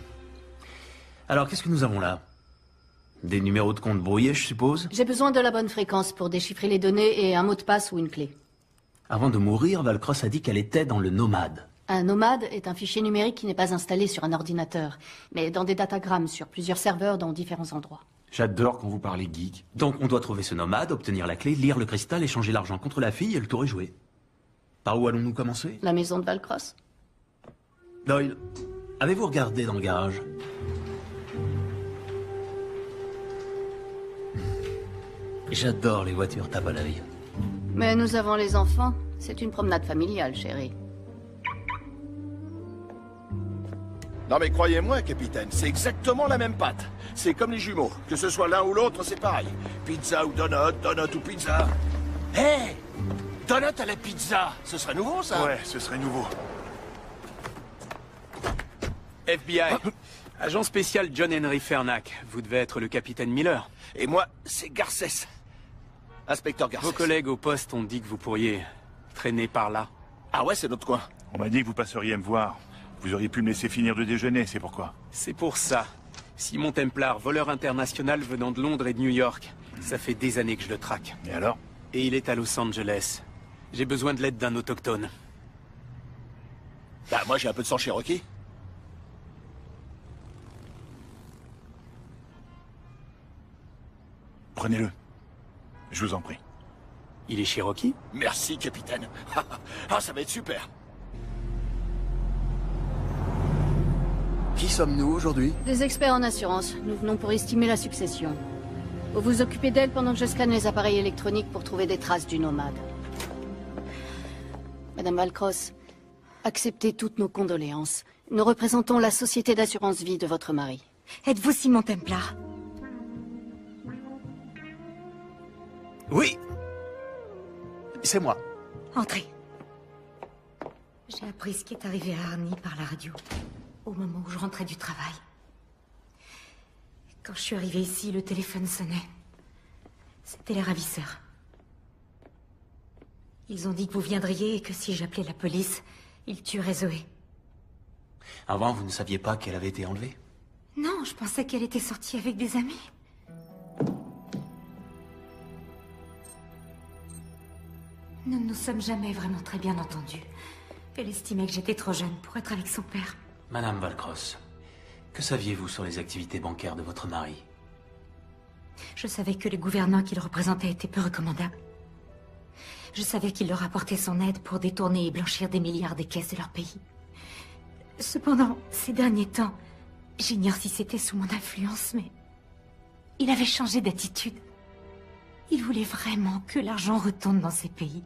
Alors, qu'est-ce que nous avons là? Des numéros de compte brouillés, je suppose? J'ai besoin de la bonne fréquence pour déchiffrer les données et un mot de passe ou une clé. Avant de mourir, Valcross a dit qu'elle était dans le Nomade. Un nomade est un fichier numérique qui n'est pas installé sur un ordinateur, mais dans des datagrammes sur plusieurs serveurs dans différents endroits. J'adore quand vous parlez geek. Donc on doit trouver ce nomade, obtenir la clé, lire le cristal, échanger l'argent contre la fille et le tour est joué. Par où allons-nous commencer? La maison de Valcross. Doyle, avez-vous regardé dans le garage? J'adore les voitures tape à l'œil. Mais nous avons les enfants. C'est une promenade familiale, chérie. Non mais croyez-moi, capitaine, c'est exactement la même pâte. C'est comme les jumeaux. Que ce soit l'un ou l'autre, c'est pareil. Pizza ou donut, donut ou pizza. Hé hey, donut à la pizza, ce serait nouveau, ça? Ouais, ce serait nouveau. FBI. Agent spécial John Henry Fernac. Vous devez être le capitaine Miller. Et moi, c'est Garcès. Inspecteur Garcès. Vos collègues au poste ont dit que vous pourriez traîner par là. Ah ouais, c'est notre coin. On m'a dit que vous passeriez me voir. Vous auriez pu me laisser finir de déjeuner, c'est pourquoi. C'est pour ça. Simon Templar, voleur international venant de Londres et de New York. Ça fait des années que je le traque. Et alors? Et il est à Los Angeles. J'ai besoin de l'aide d'un autochtone. Bah moi j'ai un peu de sang Cherokee. Prenez-le. Je vous en prie. Il est Cherokee? Merci, capitaine. Ah, ça va être super. Qui sommes-nous aujourd'hui? Des experts en assurance. Nous venons pour estimer la succession. Vous vous occupez d'elle pendant que je scanne les appareils électroniques pour trouver des traces du nomade. Madame Valcross, acceptez toutes nos condoléances. Nous représentons la société d'assurance vie de votre mari. Êtes-vous Simon Templar? Oui. C'est moi. Entrez. J'ai appris ce qui est arrivé à Arnie par la radio, au moment où je rentrais du travail. Quand je suis arrivée ici, le téléphone sonnait. C'était les ravisseurs. Ils ont dit que vous viendriez et que si j'appelais la police, ils tueraient Zoé. Avant, vous ne saviez pas qu'elle avait été enlevée? Non, je pensais qu'elle était sortie avec des amis. Nous ne nous sommes jamais vraiment très bien entendus. Elle estimait que j'étais trop jeune pour être avec son père. Madame Valcross, que saviez-vous sur les activités bancaires de votre mari? Je savais que les gouvernants qu'il représentait étaient peu recommandables. Je savais qu'il leur apportait son aide pour détourner et blanchir des milliards des caisses de leur pays. Cependant, ces derniers temps, j'ignore si c'était sous mon influence, mais il avait changé d'attitude. Il voulait vraiment que l'argent retourne dans ces pays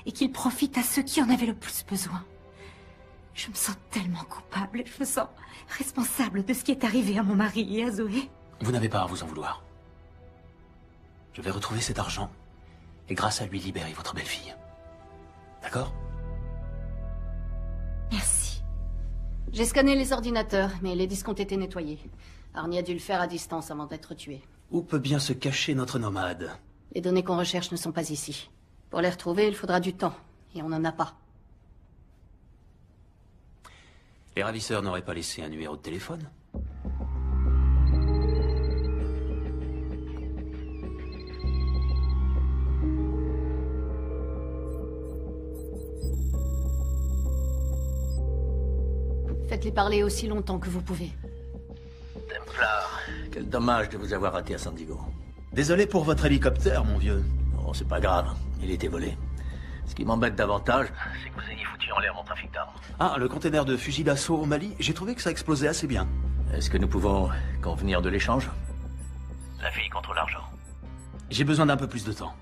et qu'il profite à ceux qui en avaient le plus besoin. Je me sens tellement coupable, je me sens responsable de ce qui est arrivé à mon mari et à Zoé. Vous n'avez pas à vous en vouloir. Je vais retrouver cet argent et grâce à lui libérer votre belle-fille. D'accord? Merci. J'ai scanné les ordinateurs, mais les disques ont été nettoyés. Arnie a dû le faire à distance avant d'être tué. Où peut bien se cacher notre nomade? Les données qu'on recherche ne sont pas ici. Pour les retrouver, il faudra du temps, et on n'en a pas. Les ravisseurs n'auraient pas laissé un numéro de téléphone? Faites-les parler aussi longtemps que vous pouvez. Templar, quel dommage de vous avoir raté à San Diego. Désolé pour votre hélicoptère, mon vieux. Non, c'est pas grave, il était volé. Ce qui m'embête davantage, c'est que vous ayez foutu en l'air mon trafic d'armes. Ah, le container de fusil d'assaut au Mali, j'ai trouvé que ça explosait assez bien. Est-ce que nous pouvons convenir de l'échange? La fille contre l'argent. J'ai besoin d'un peu plus de temps.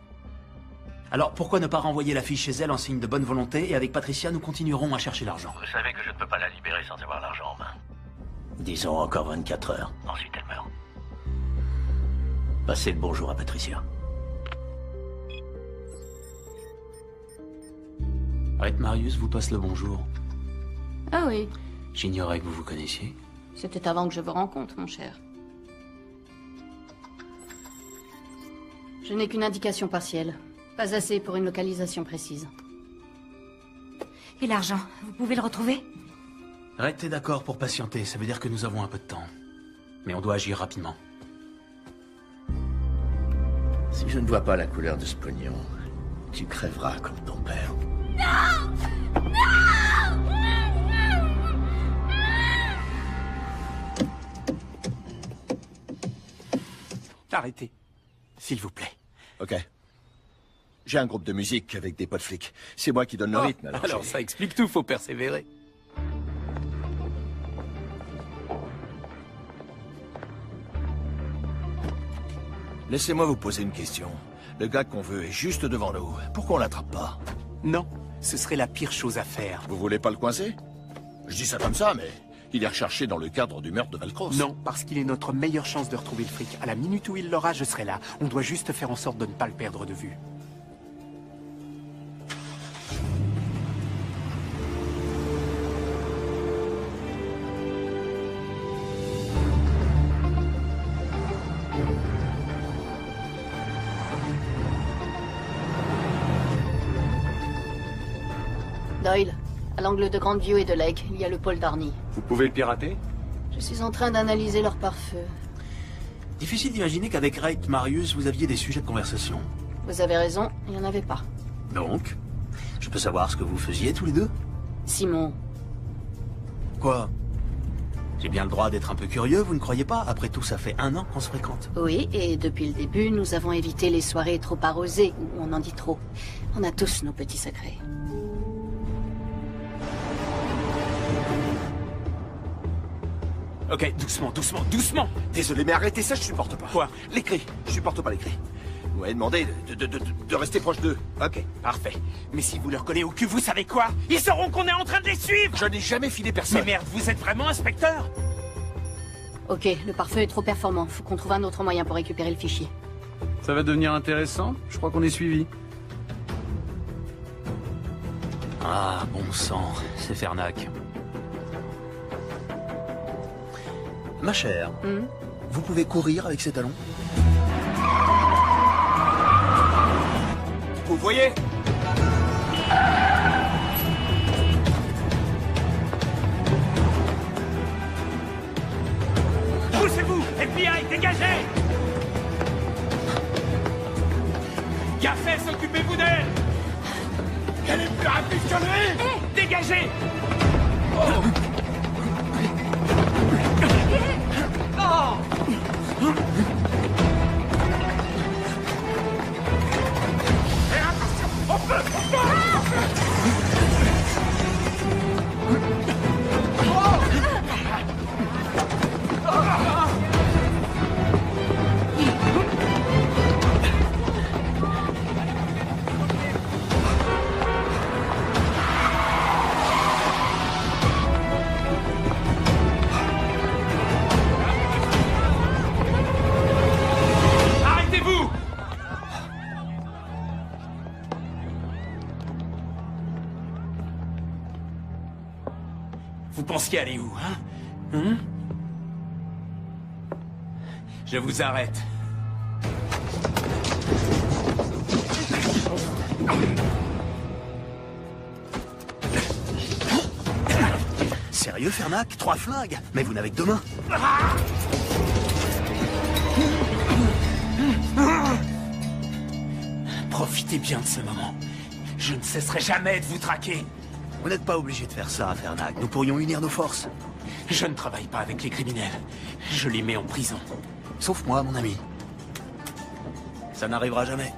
Alors, pourquoi ne pas renvoyer la fille chez elle en signe de bonne volonté, et avec Patricia, nous continuerons à chercher l'argent. Vous savez que je ne peux pas la libérer sans avoir l'argent en main. Disons encore 24 heures. Ensuite, elle meurt. Passez le bonjour à Patricia. Rhett Marius vous passe le bonjour. Ah oui. J'ignorais que vous vous connaissiez. C'était avant que je vous rencontre, mon cher. Je n'ai qu'une indication partielle. Pas assez pour une localisation précise. Et l'argent, vous pouvez le retrouver? Rhett est d'accord pour patienter, ça veut dire que nous avons un peu de temps. Mais on doit agir rapidement. Si je ne vois pas la couleur de ce pognon, tu crèveras comme ton père. Non! Non! Arrêtez, s'il vous plaît. Ok. J'ai un groupe de musique avec des potes flics. C'est moi qui donne le rythme. Alors ça explique tout, faut persévérer. Laissez-moi vous poser une question. Le gars qu'on veut est juste devant nous. Pourquoi on l'attrape pas? Non, ce serait la pire chose à faire. Vous voulez pas le coincer? Je dis ça comme ça, mais il est recherché dans le cadre du meurtre de Valcross. Non, parce qu'il est notre meilleure chance de retrouver le fric. À la minute où il l'aura, je serai là. On doit juste faire en sorte de ne pas le perdre de vue. Doyle, à l'angle de Grandview et de Lake, il y a le pôle d'Arnie. Vous pouvez le pirater? Je suis en train d'analyser leur pare-feu. Difficile d'imaginer qu'avec Rhett Marius, vous aviez des sujets de conversation. Vous avez raison, il n'y en avait pas. Donc, je peux savoir ce que vous faisiez tous les deux? Simon. Quoi? J'ai bien le droit d'être un peu curieux, vous ne croyez pas? Après tout, ça fait 1 an qu'on se fréquente. Oui, et depuis le début, nous avons évité les soirées trop arrosées, où on en dit trop. On a tous nos petits secrets. Ok, doucement, doucement, doucement. Désolé, mais arrêtez ça, je supporte pas. Quoi? Les cris, je supporte pas les cris. Vous m'avez demandé de rester proche d'eux. Ok, parfait. Mais si vous leur collez au cul, vous savez quoi? Ils sauront qu'on est en train de les suivre. Je n'ai jamais filé personne. Mais merde, vous êtes vraiment inspecteur? Ok, le pare-feu est trop performant. Faut qu'on trouve un autre moyen pour récupérer le fichier. Ça va devenir intéressant. Je crois qu'on est suivi. Ah, bon sang, c'est Fernac. Ma chère, vous pouvez courir avec ces talons? Vous voyez? Poussez-vous! FBI, dégagez! Garcès, occupez-vous d'elle! Elle est plus rapide que lui! Dégagez! Arrêtez-vous! Vous pensiez aller où, hein? Je vous arrête. Sérieux, Fernac? 3 flingues? Mais vous n'avez que 2 mains. Profitez bien de ce moment. Je ne cesserai jamais de vous traquer. Vous n'êtes pas obligé de faire ça, Fernac. Nous pourrions unir nos forces. Je ne travaille pas avec les criminels. Je les mets en prison. Sauf moi, mon ami. Ça n'arrivera jamais.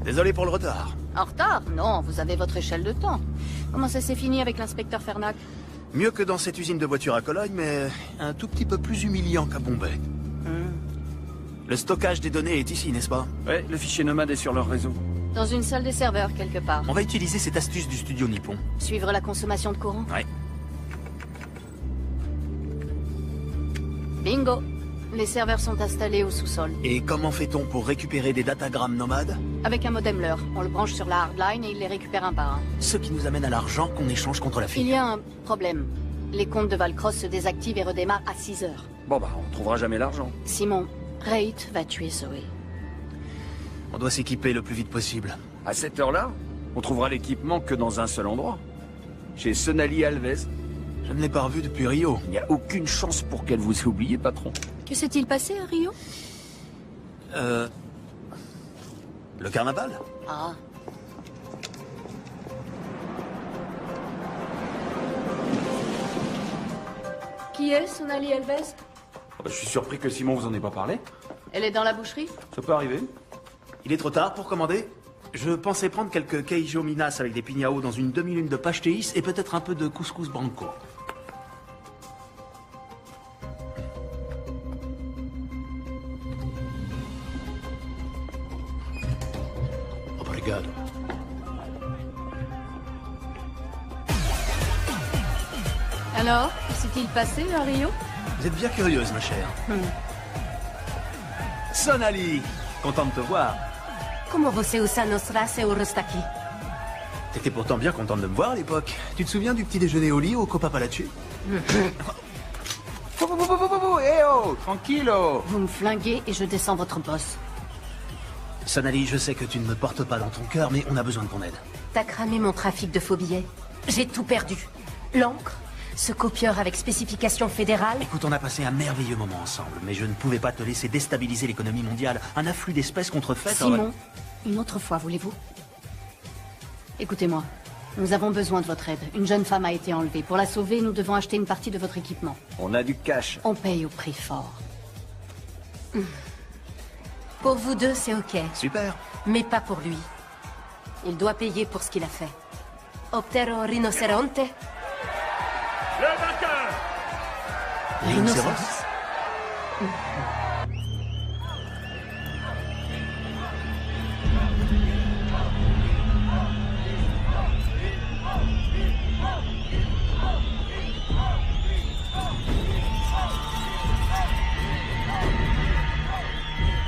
Désolé pour le retard. En retard? Non, vous avez votre échelle de temps. Comment ça s'est fini avec l'inspecteur Fernac? Mieux que dans cette usine de voitures à Cologne, mais un tout petit peu plus humiliant qu'à Bombay. Le stockage des données est ici, n'est-ce pas? Ouais, le fichier nomade est sur leur réseau. Dans une salle des serveurs, quelque part. On va utiliser cette astuce du studio Nippon. Suivre la consommation de courant? Ouais. Bingo! Les serveurs sont installés au sous-sol. Et comment fait-on pour récupérer des datagrammes nomades? Avec un modem leur. On le branche sur la hardline et il les récupère un par un. Ce qui nous amène à l'argent qu'on échange contre la fille. Il y a un problème. Les comptes de Valcross se désactivent et redémarrent à 6 heures. Bon bah, on trouvera jamais l'argent. Simon, Reit va tuer Zoé. On doit s'équiper le plus vite possible. À cette heure-là, on trouvera l'équipement que dans un seul endroit. Chez Sonali Alves. Je ne l'ai pas revue depuis Rio. Il n'y a aucune chance pour qu'elle vous ait oublié, patron. Que s'est-il passé à Rio? Le carnaval? Ah. Qui est Sonali Alves? Je suis surpris que Simon vous en ait pas parlé. Elle est dans la boucherie? Ça peut arriver. Il est trop tard pour commander? Je pensais prendre quelques queijo minas avec des pignao dans une demi-lune de pastéis et peut-être un peu de couscous branco. Obrigado. Alors, que s'est-il passé à Rio? Vous êtes bien curieuse, ma chère. Sonali, content de te voir. Como você usa nostra está aqui? T'étais pourtant bien contente de me voir à l'époque. Tu te souviens du petit déjeuner au lit au Copa Palace? Eh oh, tranquillo. Vous me flinguez et je descends votre boss. Sonali, je sais que tu ne me portes pas dans ton cœur, mais on a besoin de ton aide. T'as cramé mon trafic de faux billets. J'ai tout perdu. L'encre, ce copieur avec spécification fédérale. Écoute, on a passé un merveilleux moment ensemble, mais je ne pouvais pas te laisser déstabiliser l'économie mondiale. Un afflux d'espèces contrefaites... Simon, une autre fois, voulez-vous? Écoutez-moi. Nous avons besoin de votre aide. Une jeune femme a été enlevée. Pour la sauver, nous devons acheter une partie de votre équipement. On a du cash. On paye au prix fort. Pour vous deux, c'est ok. Super. Mais pas pour lui. Il doit payer pour ce qu'il a fait. Optero rinoceronte. Le vainqueur! Rhinocéros.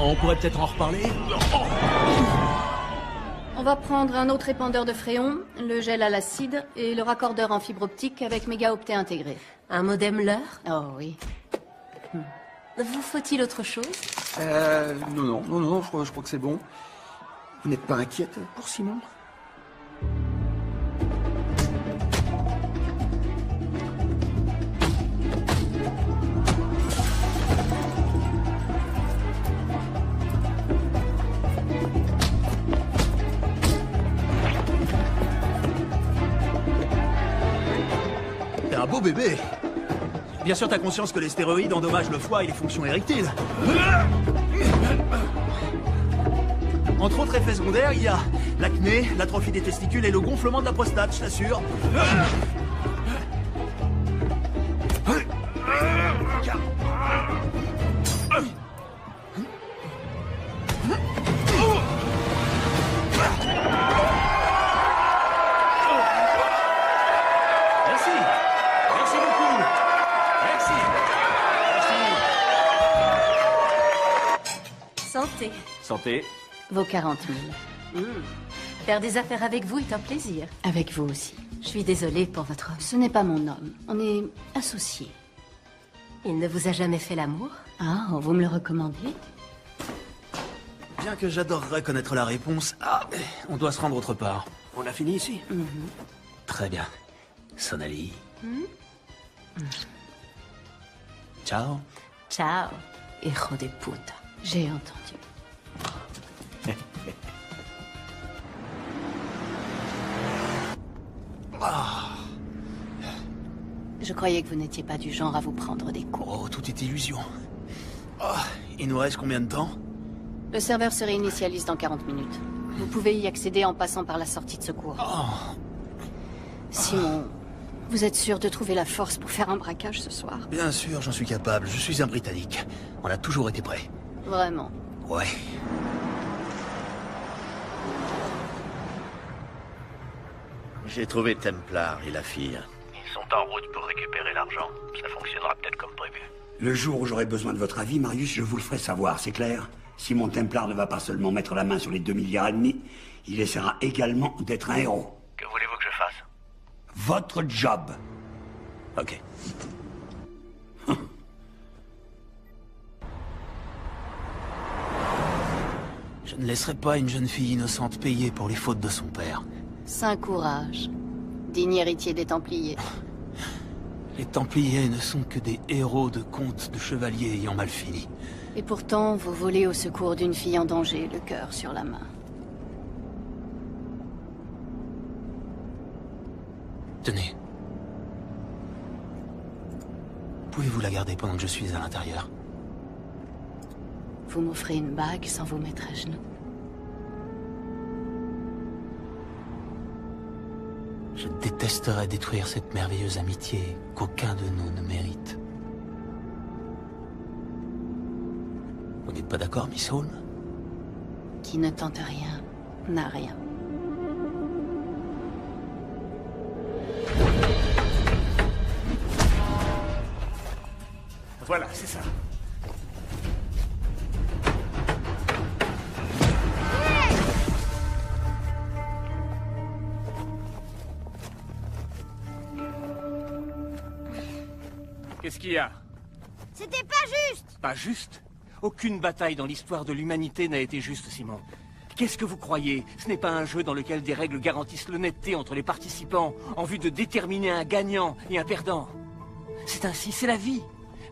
On pourrait peut-être en reparler. On va prendre un autre épandeur de fréon, le gel à l'acide et le raccordeur en fibre optique avec mégaoctet intégré. Un modem leurre? Oh oui. Vous faut-il autre chose? Non, je crois que c'est bon. Vous n'êtes pas inquiète pour Simon? T'es un beau bébé. Bien sûr, t'as conscience que les stéroïdes endommagent le foie et les fonctions érectiles. Entre autres effets secondaires, il y a l'acné, l'atrophie des testicules et le gonflement de la prostate, je t'assure. Merci beaucoup. Merci. Santé. Santé. Vos 40 000. Faire des affaires avec vous est un plaisir. Avec vous aussi. Je suis désolée pour votre homme. Ce n'est pas mon homme. On est associés. Il ne vous a jamais fait l'amour? Ah, vous me le recommandez? Bien que j'adorerais connaître la réponse, on doit se rendre autre part. On a fini ici? Très bien. Sonali. Ciao. Ciao, hijo de puta. J'ai entendu. Je croyais que vous n'étiez pas du genre à vous prendre des coups. Oh, tout est illusion. Il nous reste combien de temps? Le serveur se réinitialise dans 40 minutes. Vous pouvez y accéder en passant par la sortie de secours. Simon, vous êtes sûr de trouver la force pour faire un braquage ce soir? Bien sûr, j'en suis capable. Je suis un Britannique. On a toujours été prêts. Vraiment? Ouais. J'ai trouvé Templar et la fille. Ils sont en route pour récupérer l'argent. Ça fonctionnera peut-être comme prévu. Le jour où j'aurai besoin de votre avis, Marius, je vous le ferai savoir, c'est clair? Si mon Templar ne va pas seulement mettre la main sur les 2,5 milliards, il essaiera également d'être un héros. Que voulez-vous que je fasse? Votre job. Ok. Je ne laisserai pas une jeune fille innocente payer pour les fautes de son père. Saint courage. Digne héritier des Templiers. Les Templiers ne sont que des héros de contes de chevaliers ayant mal fini. Et pourtant, vous volez au secours d'une fille en danger, le cœur sur la main. Tenez. Pouvez-vous la garder pendant que je suis à l'intérieur? Vous m'offrez une bague sans vous mettre à genoux. Je détesterais détruire cette merveilleuse amitié qu'aucun de nous ne mérite. Vous n'êtes pas d'accord, Miss Holmes? Qui ne tente rien, n'a rien. Voilà, c'est ça. Qu'est-ce qu'il y a? C'était pas juste! Pas juste? Aucune bataille dans l'histoire de l'humanité n'a été juste, Simon. Qu'est-ce que vous croyez? Ce n'est pas un jeu dans lequel des règles garantissent l'honnêteté entre les participants en vue de déterminer un gagnant et un perdant. C'est ainsi, c'est la vie.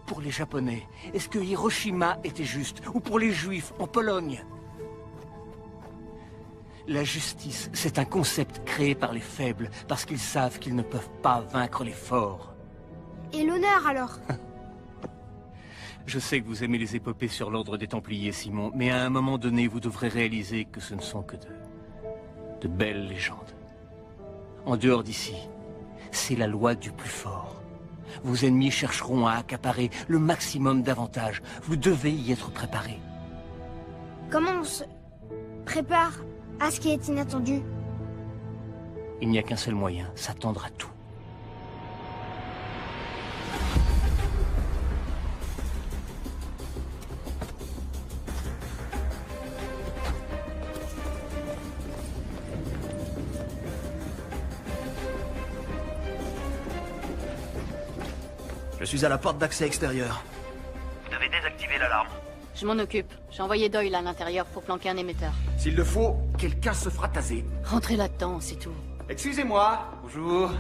Pour les Japonais, est-ce que Hiroshima était juste? Ou pour les Juifs en Pologne? La justice, c'est un concept créé par les faibles parce qu'ils savent qu'ils ne peuvent pas vaincre les forts. Et l'honneur alors? Je sais que vous aimez les épopées sur l'ordre des Templiers, Simon, mais à un moment donné, vous devrez réaliser que ce ne sont que de belles légendes. En dehors d'ici, c'est la loi du plus fort. Vos ennemis chercheront à accaparer le maximum d'avantages. Vous devez y être préparé. Comment on se prépare à ce qui est inattendu? Il n'y a qu'un seul moyen, s'attendre à tout. Je suis à la porte d'accès extérieure. Vous devez désactiver l'alarme. Je m'en occupe. J'ai envoyé Doyle à l'intérieur pour planquer un émetteur. S'il le faut, quelqu'un se fera taser. Rentrez là-dedans, c'est tout. Excusez-moi. Bonjour.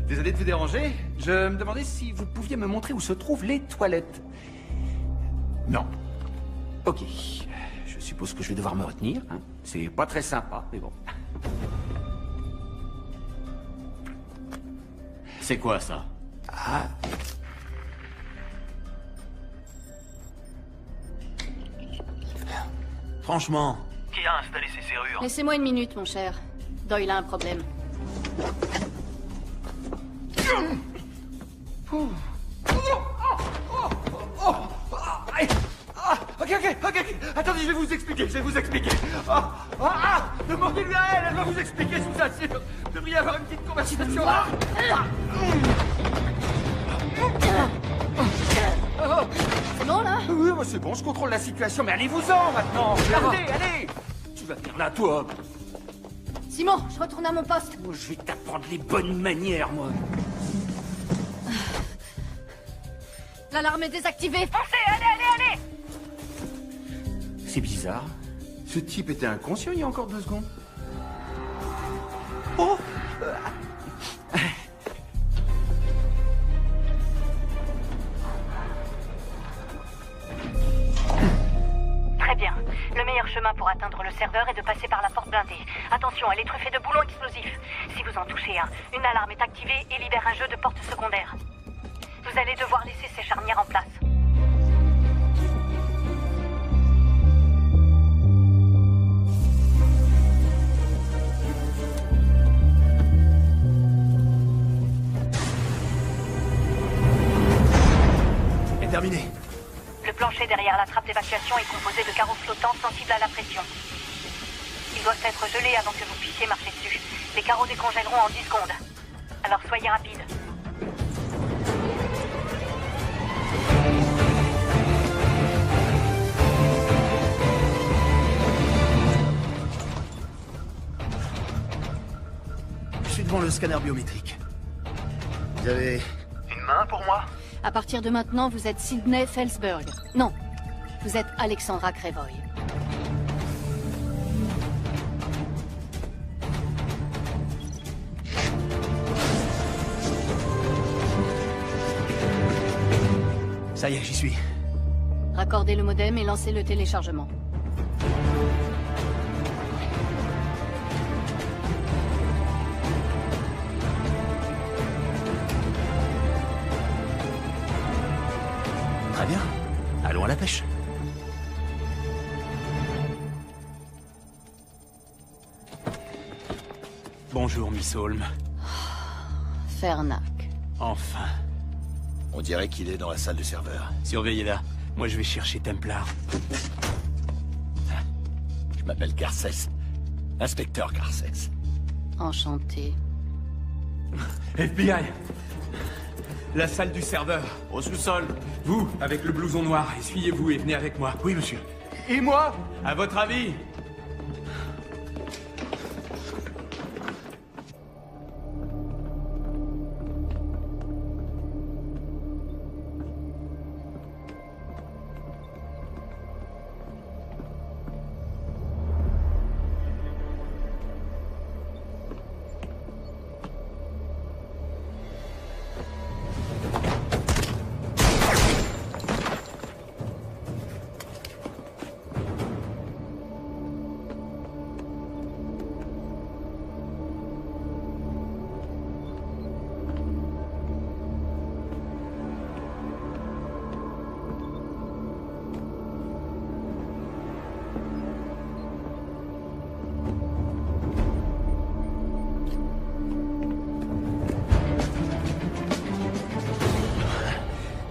Désolé de vous déranger. Je me demandais si vous pouviez me montrer où se trouvent les toilettes. Non. Ok. Je suppose que je vais devoir me retenir. Hein. C'est pas très sympa, mais bon. C'est quoi ça? Ah. Franchement. Qui a installé ces serrures? Laissez-moi une minute, mon cher. Doyle a un problème. Ok. Attendez, je vais vous expliquer. Demandez-lui à elle va vous expliquer, je vous assure. Vous devriez avoir une petite conversation. C'est bon, là? Oui, c'est bon, je contrôle la situation, mais allez-vous-en maintenant. Allez. Tu vas venir là, toi. Simon, je retourne à mon poste. Oh, je vais t'apprendre les bonnes manières, moi. L'alarme est désactivée. Foncez, allez. C'est bizarre. Ce type était inconscient il y a encore 2 secondes. Oh Très bien. Le meilleur chemin pour atteindre le serveur est de passer par la porte blindée. Attention, elle est truffée de boulons explosifs. Si vous en touchez un, une alarme est activée et libère un jeu de porte secondaire. Vous allez devoir laisser ces charnières en place. Terminé. Le plancher derrière la trappe d'évacuation est composé de carreaux flottants sensibles à la pression. Ils doivent être gelés avant que vous puissiez marcher dessus. Les carreaux décongèleront en 10 secondes. Alors soyez rapide. Je suis devant le scanner biométrique. Vous avez une main pour moi? À partir de maintenant, vous êtes Sydney Felsberg. Non, vous êtes Alexandra Crevoy. Ça y est, j'y suis. Raccordez le modem et lancez le téléchargement. Très bien. Allons à la pêche. Bonjour, Miss Holmes. Fernac. Enfin. On dirait qu'il est dans la salle du serveur. Surveillez-la. Moi, je vais chercher Templar. Je m'appelle Garcès. Inspecteur Garcès. Enchanté. FBI! La salle du serveur, au sous-sol. Vous, avec le blouson noir, essuyez-vous et venez avec moi. Oui, monsieur. Et moi? À votre avis?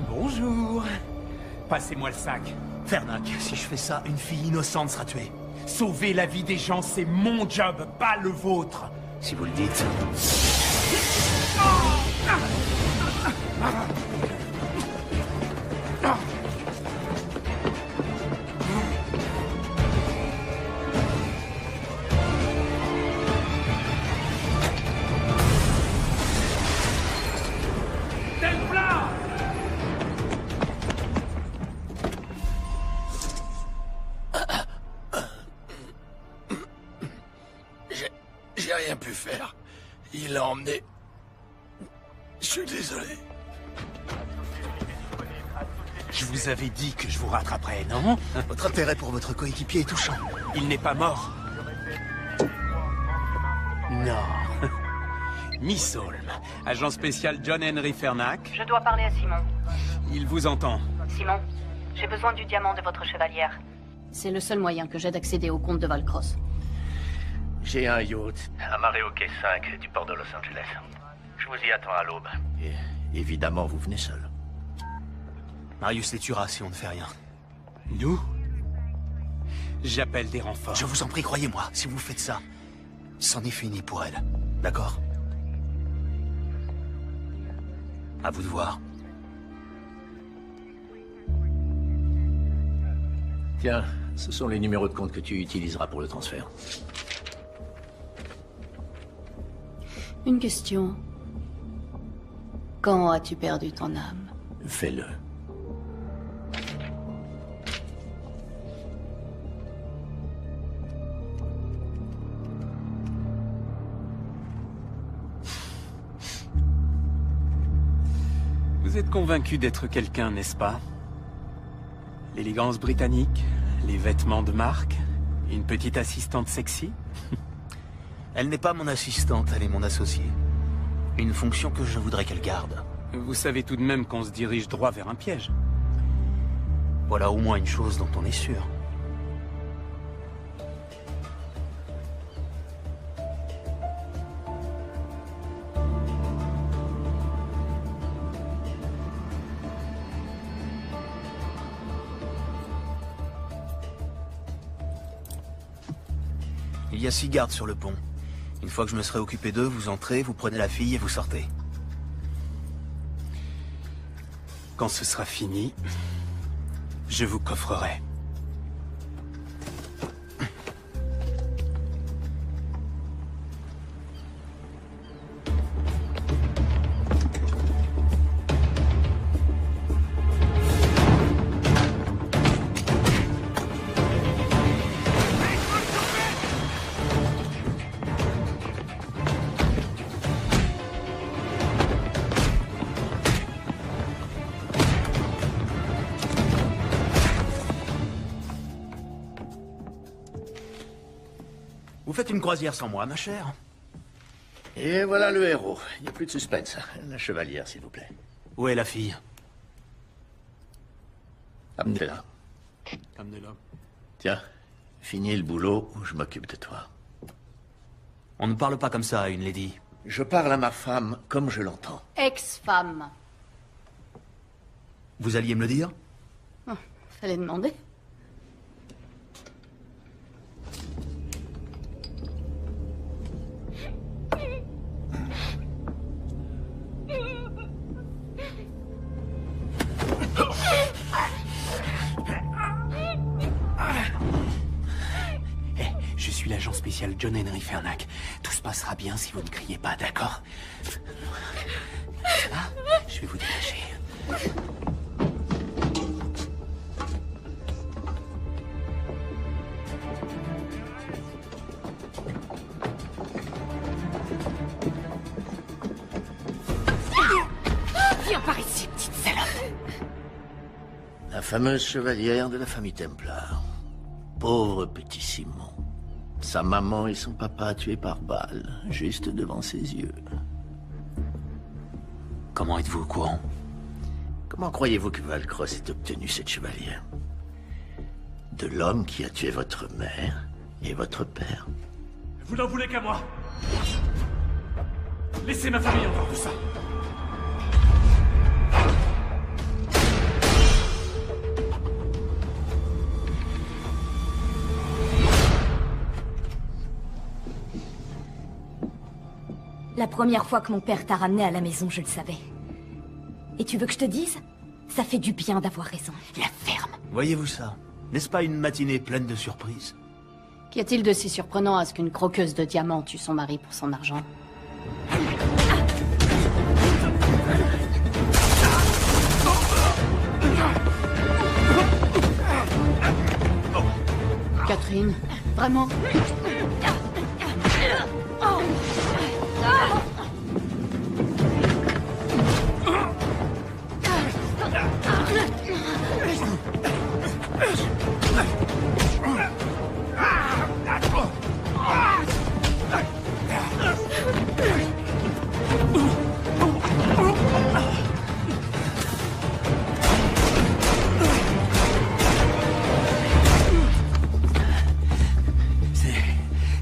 Bonjour. Passez-moi le sac. Fernac, si je fais ça, une fille innocente sera tuée. Sauver la vie des gens, c'est mon job, pas le vôtre. Si vous le dites. Templar! pu faire. Il l'a emmené. Je suis désolé. Je vous avais dit que je vous rattraperais, non? Votre intérêt pour votre coéquipier est touchant. Il n'est pas mort. Non. Miss Holm, agent spécial John Henry Fernac. Je dois parler à Simon. Il vous entend. Simon, j'ai besoin du diamant de votre chevalière. C'est le seul moyen que j'ai d'accéder au comte de Valcross. J'ai un yacht amarré au quai 5 du port de Los Angeles. Je vous y attends à l'aube. Et évidemment, vous venez seul. Marius les tuera si on ne fait rien. Nous? J'appelle des renforts. Je vous en prie, croyez-moi, si vous faites ça, c'en est fini pour elle. D'accord? À vous de voir. Tiens, ce sont les numéros de compte que tu utiliseras pour le transfert. Une question. Quand as-tu perdu ton âme? Fais-le. Vous êtes convaincu d'être quelqu'un, n'est-ce pas? L'élégance britannique, les vêtements de marque, une petite assistante sexy? Elle n'est pas mon assistante, elle est mon associée. Une fonction que je voudrais qu'elle garde. Vous savez tout de même qu'on se dirige droit vers un piège. Voilà au moins une chose dont on est sûr. Il y a 6 gardes sur le pont. Une fois que je me serai occupé d'eux, vous entrez, vous prenez la fille et vous sortez. Quand ce sera fini, je vous coffrerai. Vous faites une croisière sans moi, ma chère? Et voilà le héros. Il n'y a plus de suspense. La chevalière, s'il vous plaît. Où est la fille? Amenez-la. Amenez-la. Tiens, finis le boulot ou je m'occupe de toi. On ne parle pas comme ça à une lady. Je parle à ma femme comme je l'entends. Ex-femme. Vous alliez me le dire? Oh, fallait demander. Je suis l'agent spécial John Henry Fernac. Tout se passera bien si vous ne criez pas, d'accord? Ah, je vais vous détacher. Viens par ici, petite salope. La fameuse chevalière de la famille Templar. Pauvre petit Simon. Sa maman et son papa tués par balle, juste devant ses yeux. Comment êtes-vous au courant? Comment croyez-vous que Valcross ait obtenu cette chevalière? De l'homme qui a tué votre mère et votre père. Vous n'en voulez qu'à moi. Laissez ma famille en dehors de ça. La première fois que mon père t'a ramené à la maison, je le savais. Et tu veux que je te dise? Ça fait du bien d'avoir raison. La ferme. Voyez-vous ça? N'est-ce pas une matinée pleine de surprises? Qu'y a-t-il de si surprenant à ce qu'une croqueuse de diamants tue son mari pour son argent? Catherine, vraiment?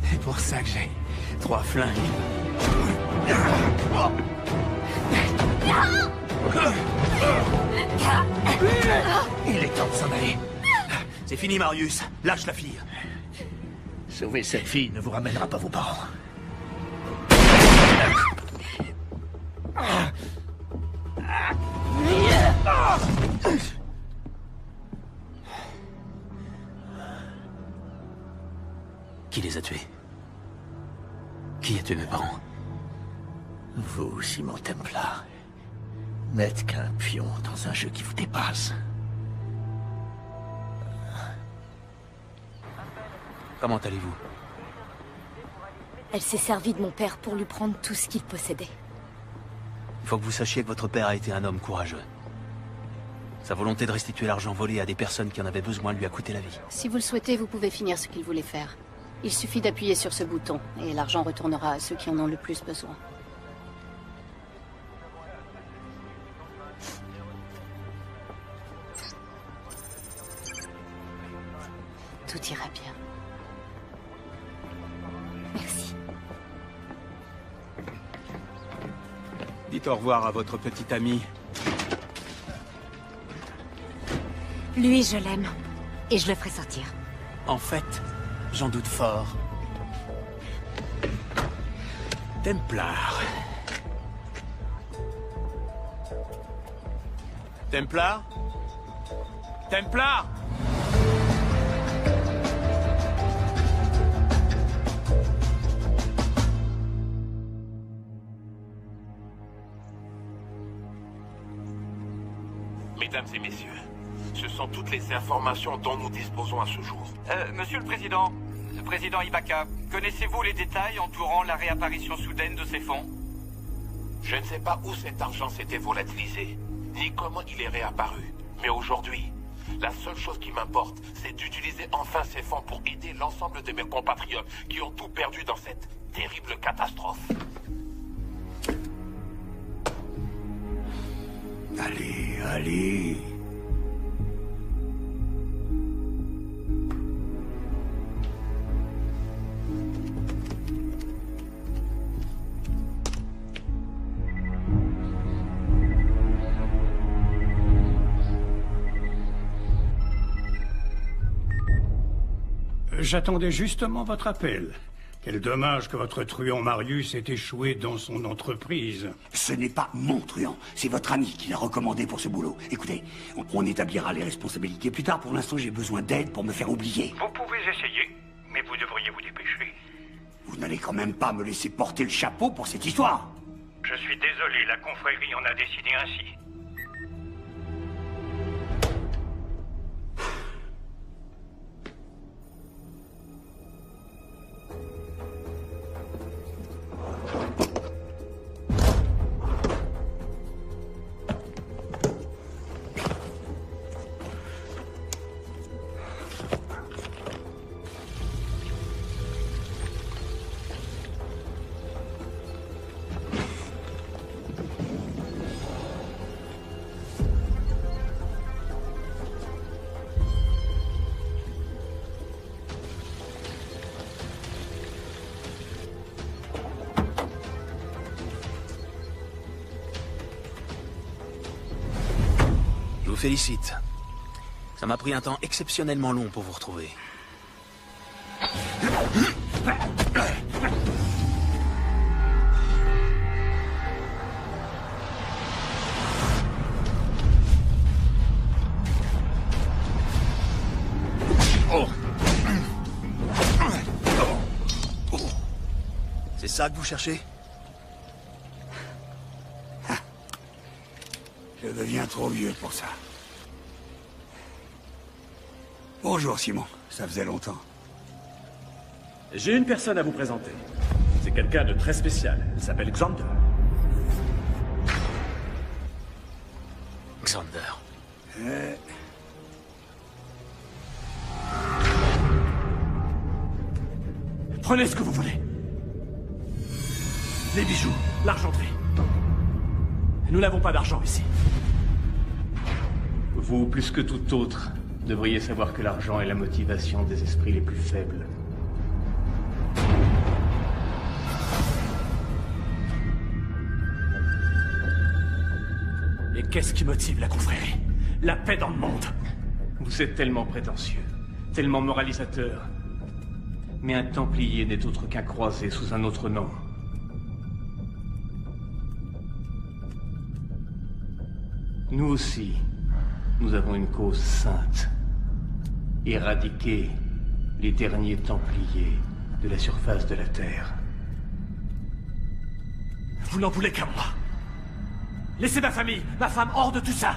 C'est pour ça que j'ai 3 flingues. Il est temps de s'en aller. C'est fini, Marius. Lâche la fille. Sauver cette fille ne vous ramènera pas vos parents. Qui les a tués? Qui a tué mes parents? Vous, Simon Templar, n'êtes qu'un pion dans un jeu qui vous dépasse. Comment allez-vous? Elle s'est servie de mon père pour lui prendre tout ce qu'il possédait. Il faut que vous sachiez que votre père a été un homme courageux. Sa volonté de restituer l'argent volé à des personnes qui en avaient besoin lui a coûté la vie. Si vous le souhaitez, vous pouvez finir ce qu'il voulait faire. Il suffit d'appuyer sur ce bouton, et l'argent retournera à ceux qui en ont le plus besoin. Tout ira bien. Merci. Dites au revoir à votre petit ami. Lui, je l'aime. Et je le ferai sortir. En fait, j'en doute fort. Templar. Templar? Templar! Mesdames et messieurs, ce sont toutes les informations dont nous disposons à ce jour. Monsieur le Président Ibaka, connaissez-vous les détails entourant la réapparition soudaine de ces fonds? Je ne sais pas où cet argent s'était volatilisé, ni comment il est réapparu. Mais aujourd'hui, la seule chose qui m'importe, c'est d'utiliser enfin ces fonds pour aider l'ensemble de mes compatriotes qui ont tout perdu dans cette terrible catastrophe. Allez, allez. J'attendais justement votre appel. Quel dommage que votre truand Marius ait échoué dans son entreprise. Ce n'est pas mon truand, c'est votre ami qui l'a recommandé pour ce boulot. Écoutez, on établira les responsabilités plus tard. Pour l'instant, j'ai besoin d'aide pour me faire oublier. Vous pouvez essayer, mais vous devriez vous dépêcher. Vous n'allez quand même pas me laisser porter le chapeau pour cette histoire. Je suis désolé, la confrérie en a décidé ainsi. Je vous félicite. Ça m'a pris un temps exceptionnellement long pour vous retrouver. C'est ça que vous cherchez? Je deviens trop vieux pour ça. Bonjour, Simon. Ça faisait longtemps. J'ai une personne à vous présenter. C'est quelqu'un de très spécial. Il s'appelle Xander. Xander. Prenez ce que vous voulez. Les bijoux, l'argenterie. Nous n'avons pas d'argent ici. Vous, plus que tout autre, devriez savoir que l'argent est la motivation des esprits les plus faibles. Et qu'est-ce qui motive la confrérie? La paix dans le monde. Vous êtes tellement prétentieux, tellement moralisateur. Mais un Templier n'est autre qu'un croisé sous un autre nom. Nous aussi, nous avons une cause sainte. Éradiquer les derniers Templiers de la surface de la Terre. Vous n'en voulez qu'à moi. Laissez ma famille, ma femme hors de tout ça.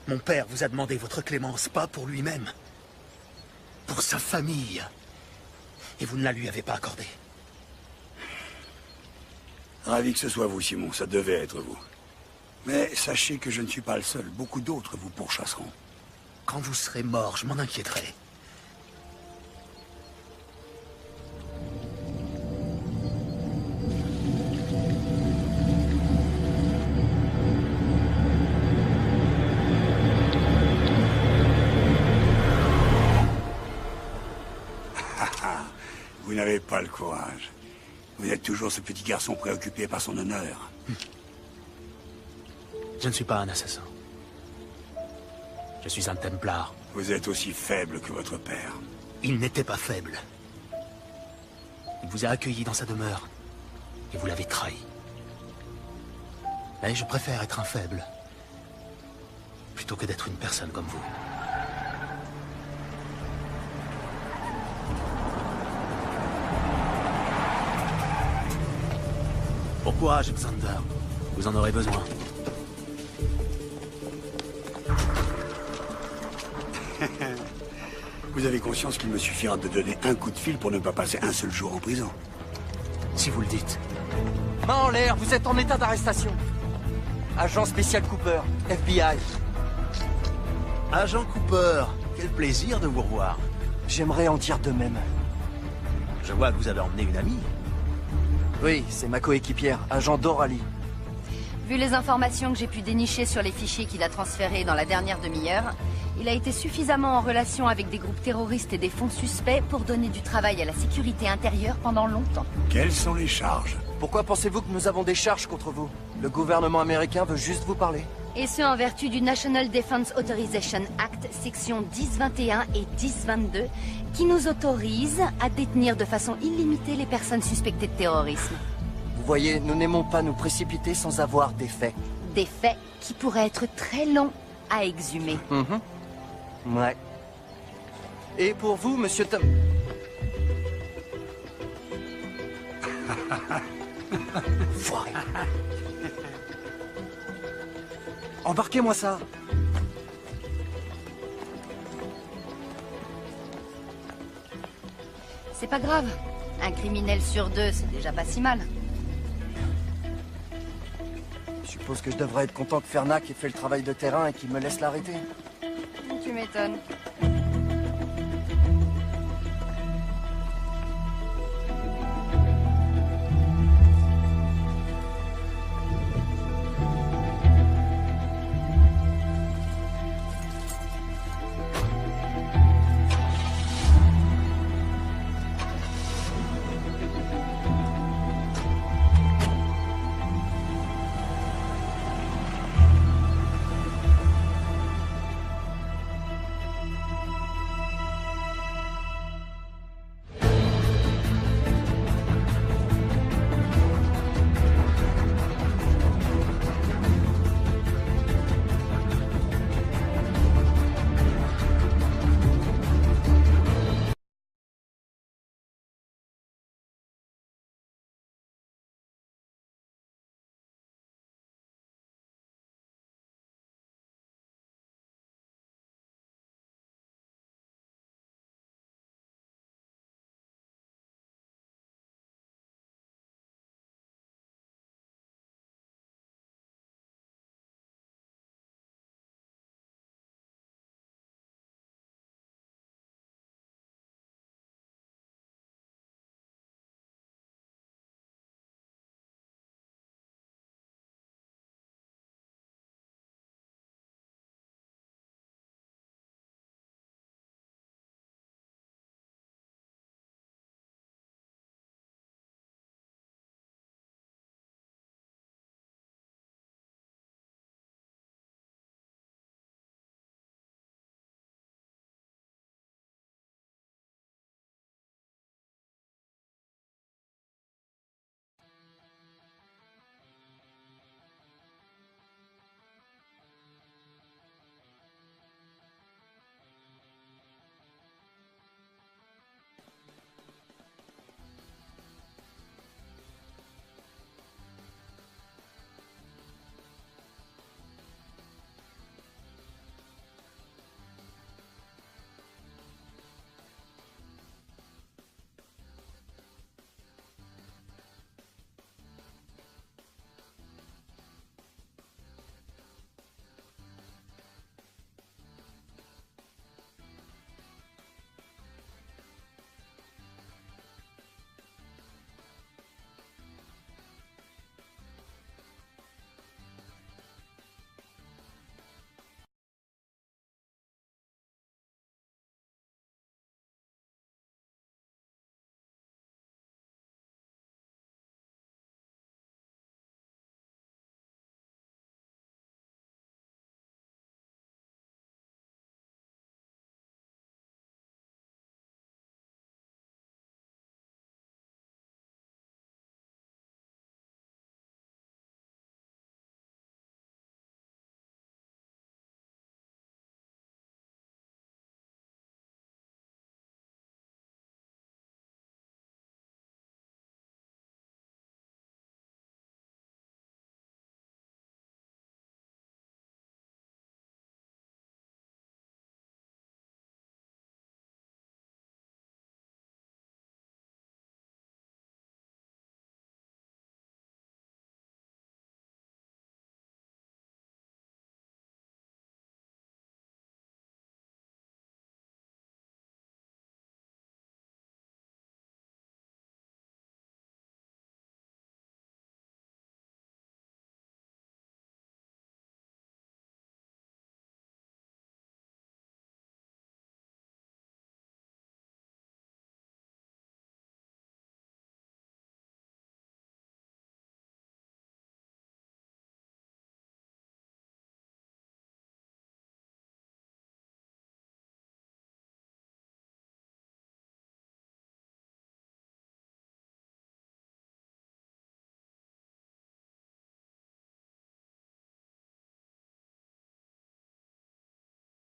Mon père vous a demandé votre clémence, pas pour lui-même. Pour sa famille. Et vous ne la lui avez pas accordée. Ravi que ce soit vous, Simon. Ça devait être vous. Mais sachez que je ne suis pas le seul. Beaucoup d'autres vous pourchasseront. Quand vous serez mort, je m'en inquiéterai. Vous n'avez pas le courage. Vous êtes toujours ce petit garçon préoccupé par son honneur. Je ne suis pas un assassin. Je suis un Templar. Vous êtes aussi faible que votre père. Il n'était pas faible. Il vous a accueilli dans sa demeure. Et vous l'avez trahi. Mais je préfère être un faible. Plutôt que d'être une personne comme vous. Bon courage, Xander. Vous en aurez besoin. Vous avez conscience qu'il me suffira de donner un coup de fil pour ne pas passer un seul jour en prison. Si vous le dites. Main en l'air, vous êtes en état d'arrestation. Agent spécial Cooper, FBI. Agent Cooper, quel plaisir de vous revoir. J'aimerais en dire de même. Je vois que vous avez emmené une amie. Oui, c'est ma coéquipière, agent Doralie. Vu les informations que j'ai pu dénicher sur les fichiers qu'il a transférés dans la dernière demi-heure, il a été suffisamment en relation avec des groupes terroristes et des fonds suspects pour donner du travail à la sécurité intérieure pendant longtemps. Quelles sont les charges? Pourquoi pensez-vous que nous avons des charges contre vous? Le gouvernement américain veut juste vous parler. Et ce, en vertu du National Defense Authorization Act, section 1021 et 1022, qui nous autorise à détenir de façon illimitée les personnes suspectées de terrorisme. Vous voyez, nous n'aimons pas nous précipiter sans avoir des faits. Des faits qui pourraient être très longs à exhumer. Ouais. Et pour vous, monsieur Tom... Foiré. Embarquez-moi ça. C'est pas grave. Un criminel sur 2, c'est déjà pas si mal. Je suppose que je devrais être content que Fernac ait fait le travail de terrain et qu'il me laisse l'arrêter. Tu m'étonnes.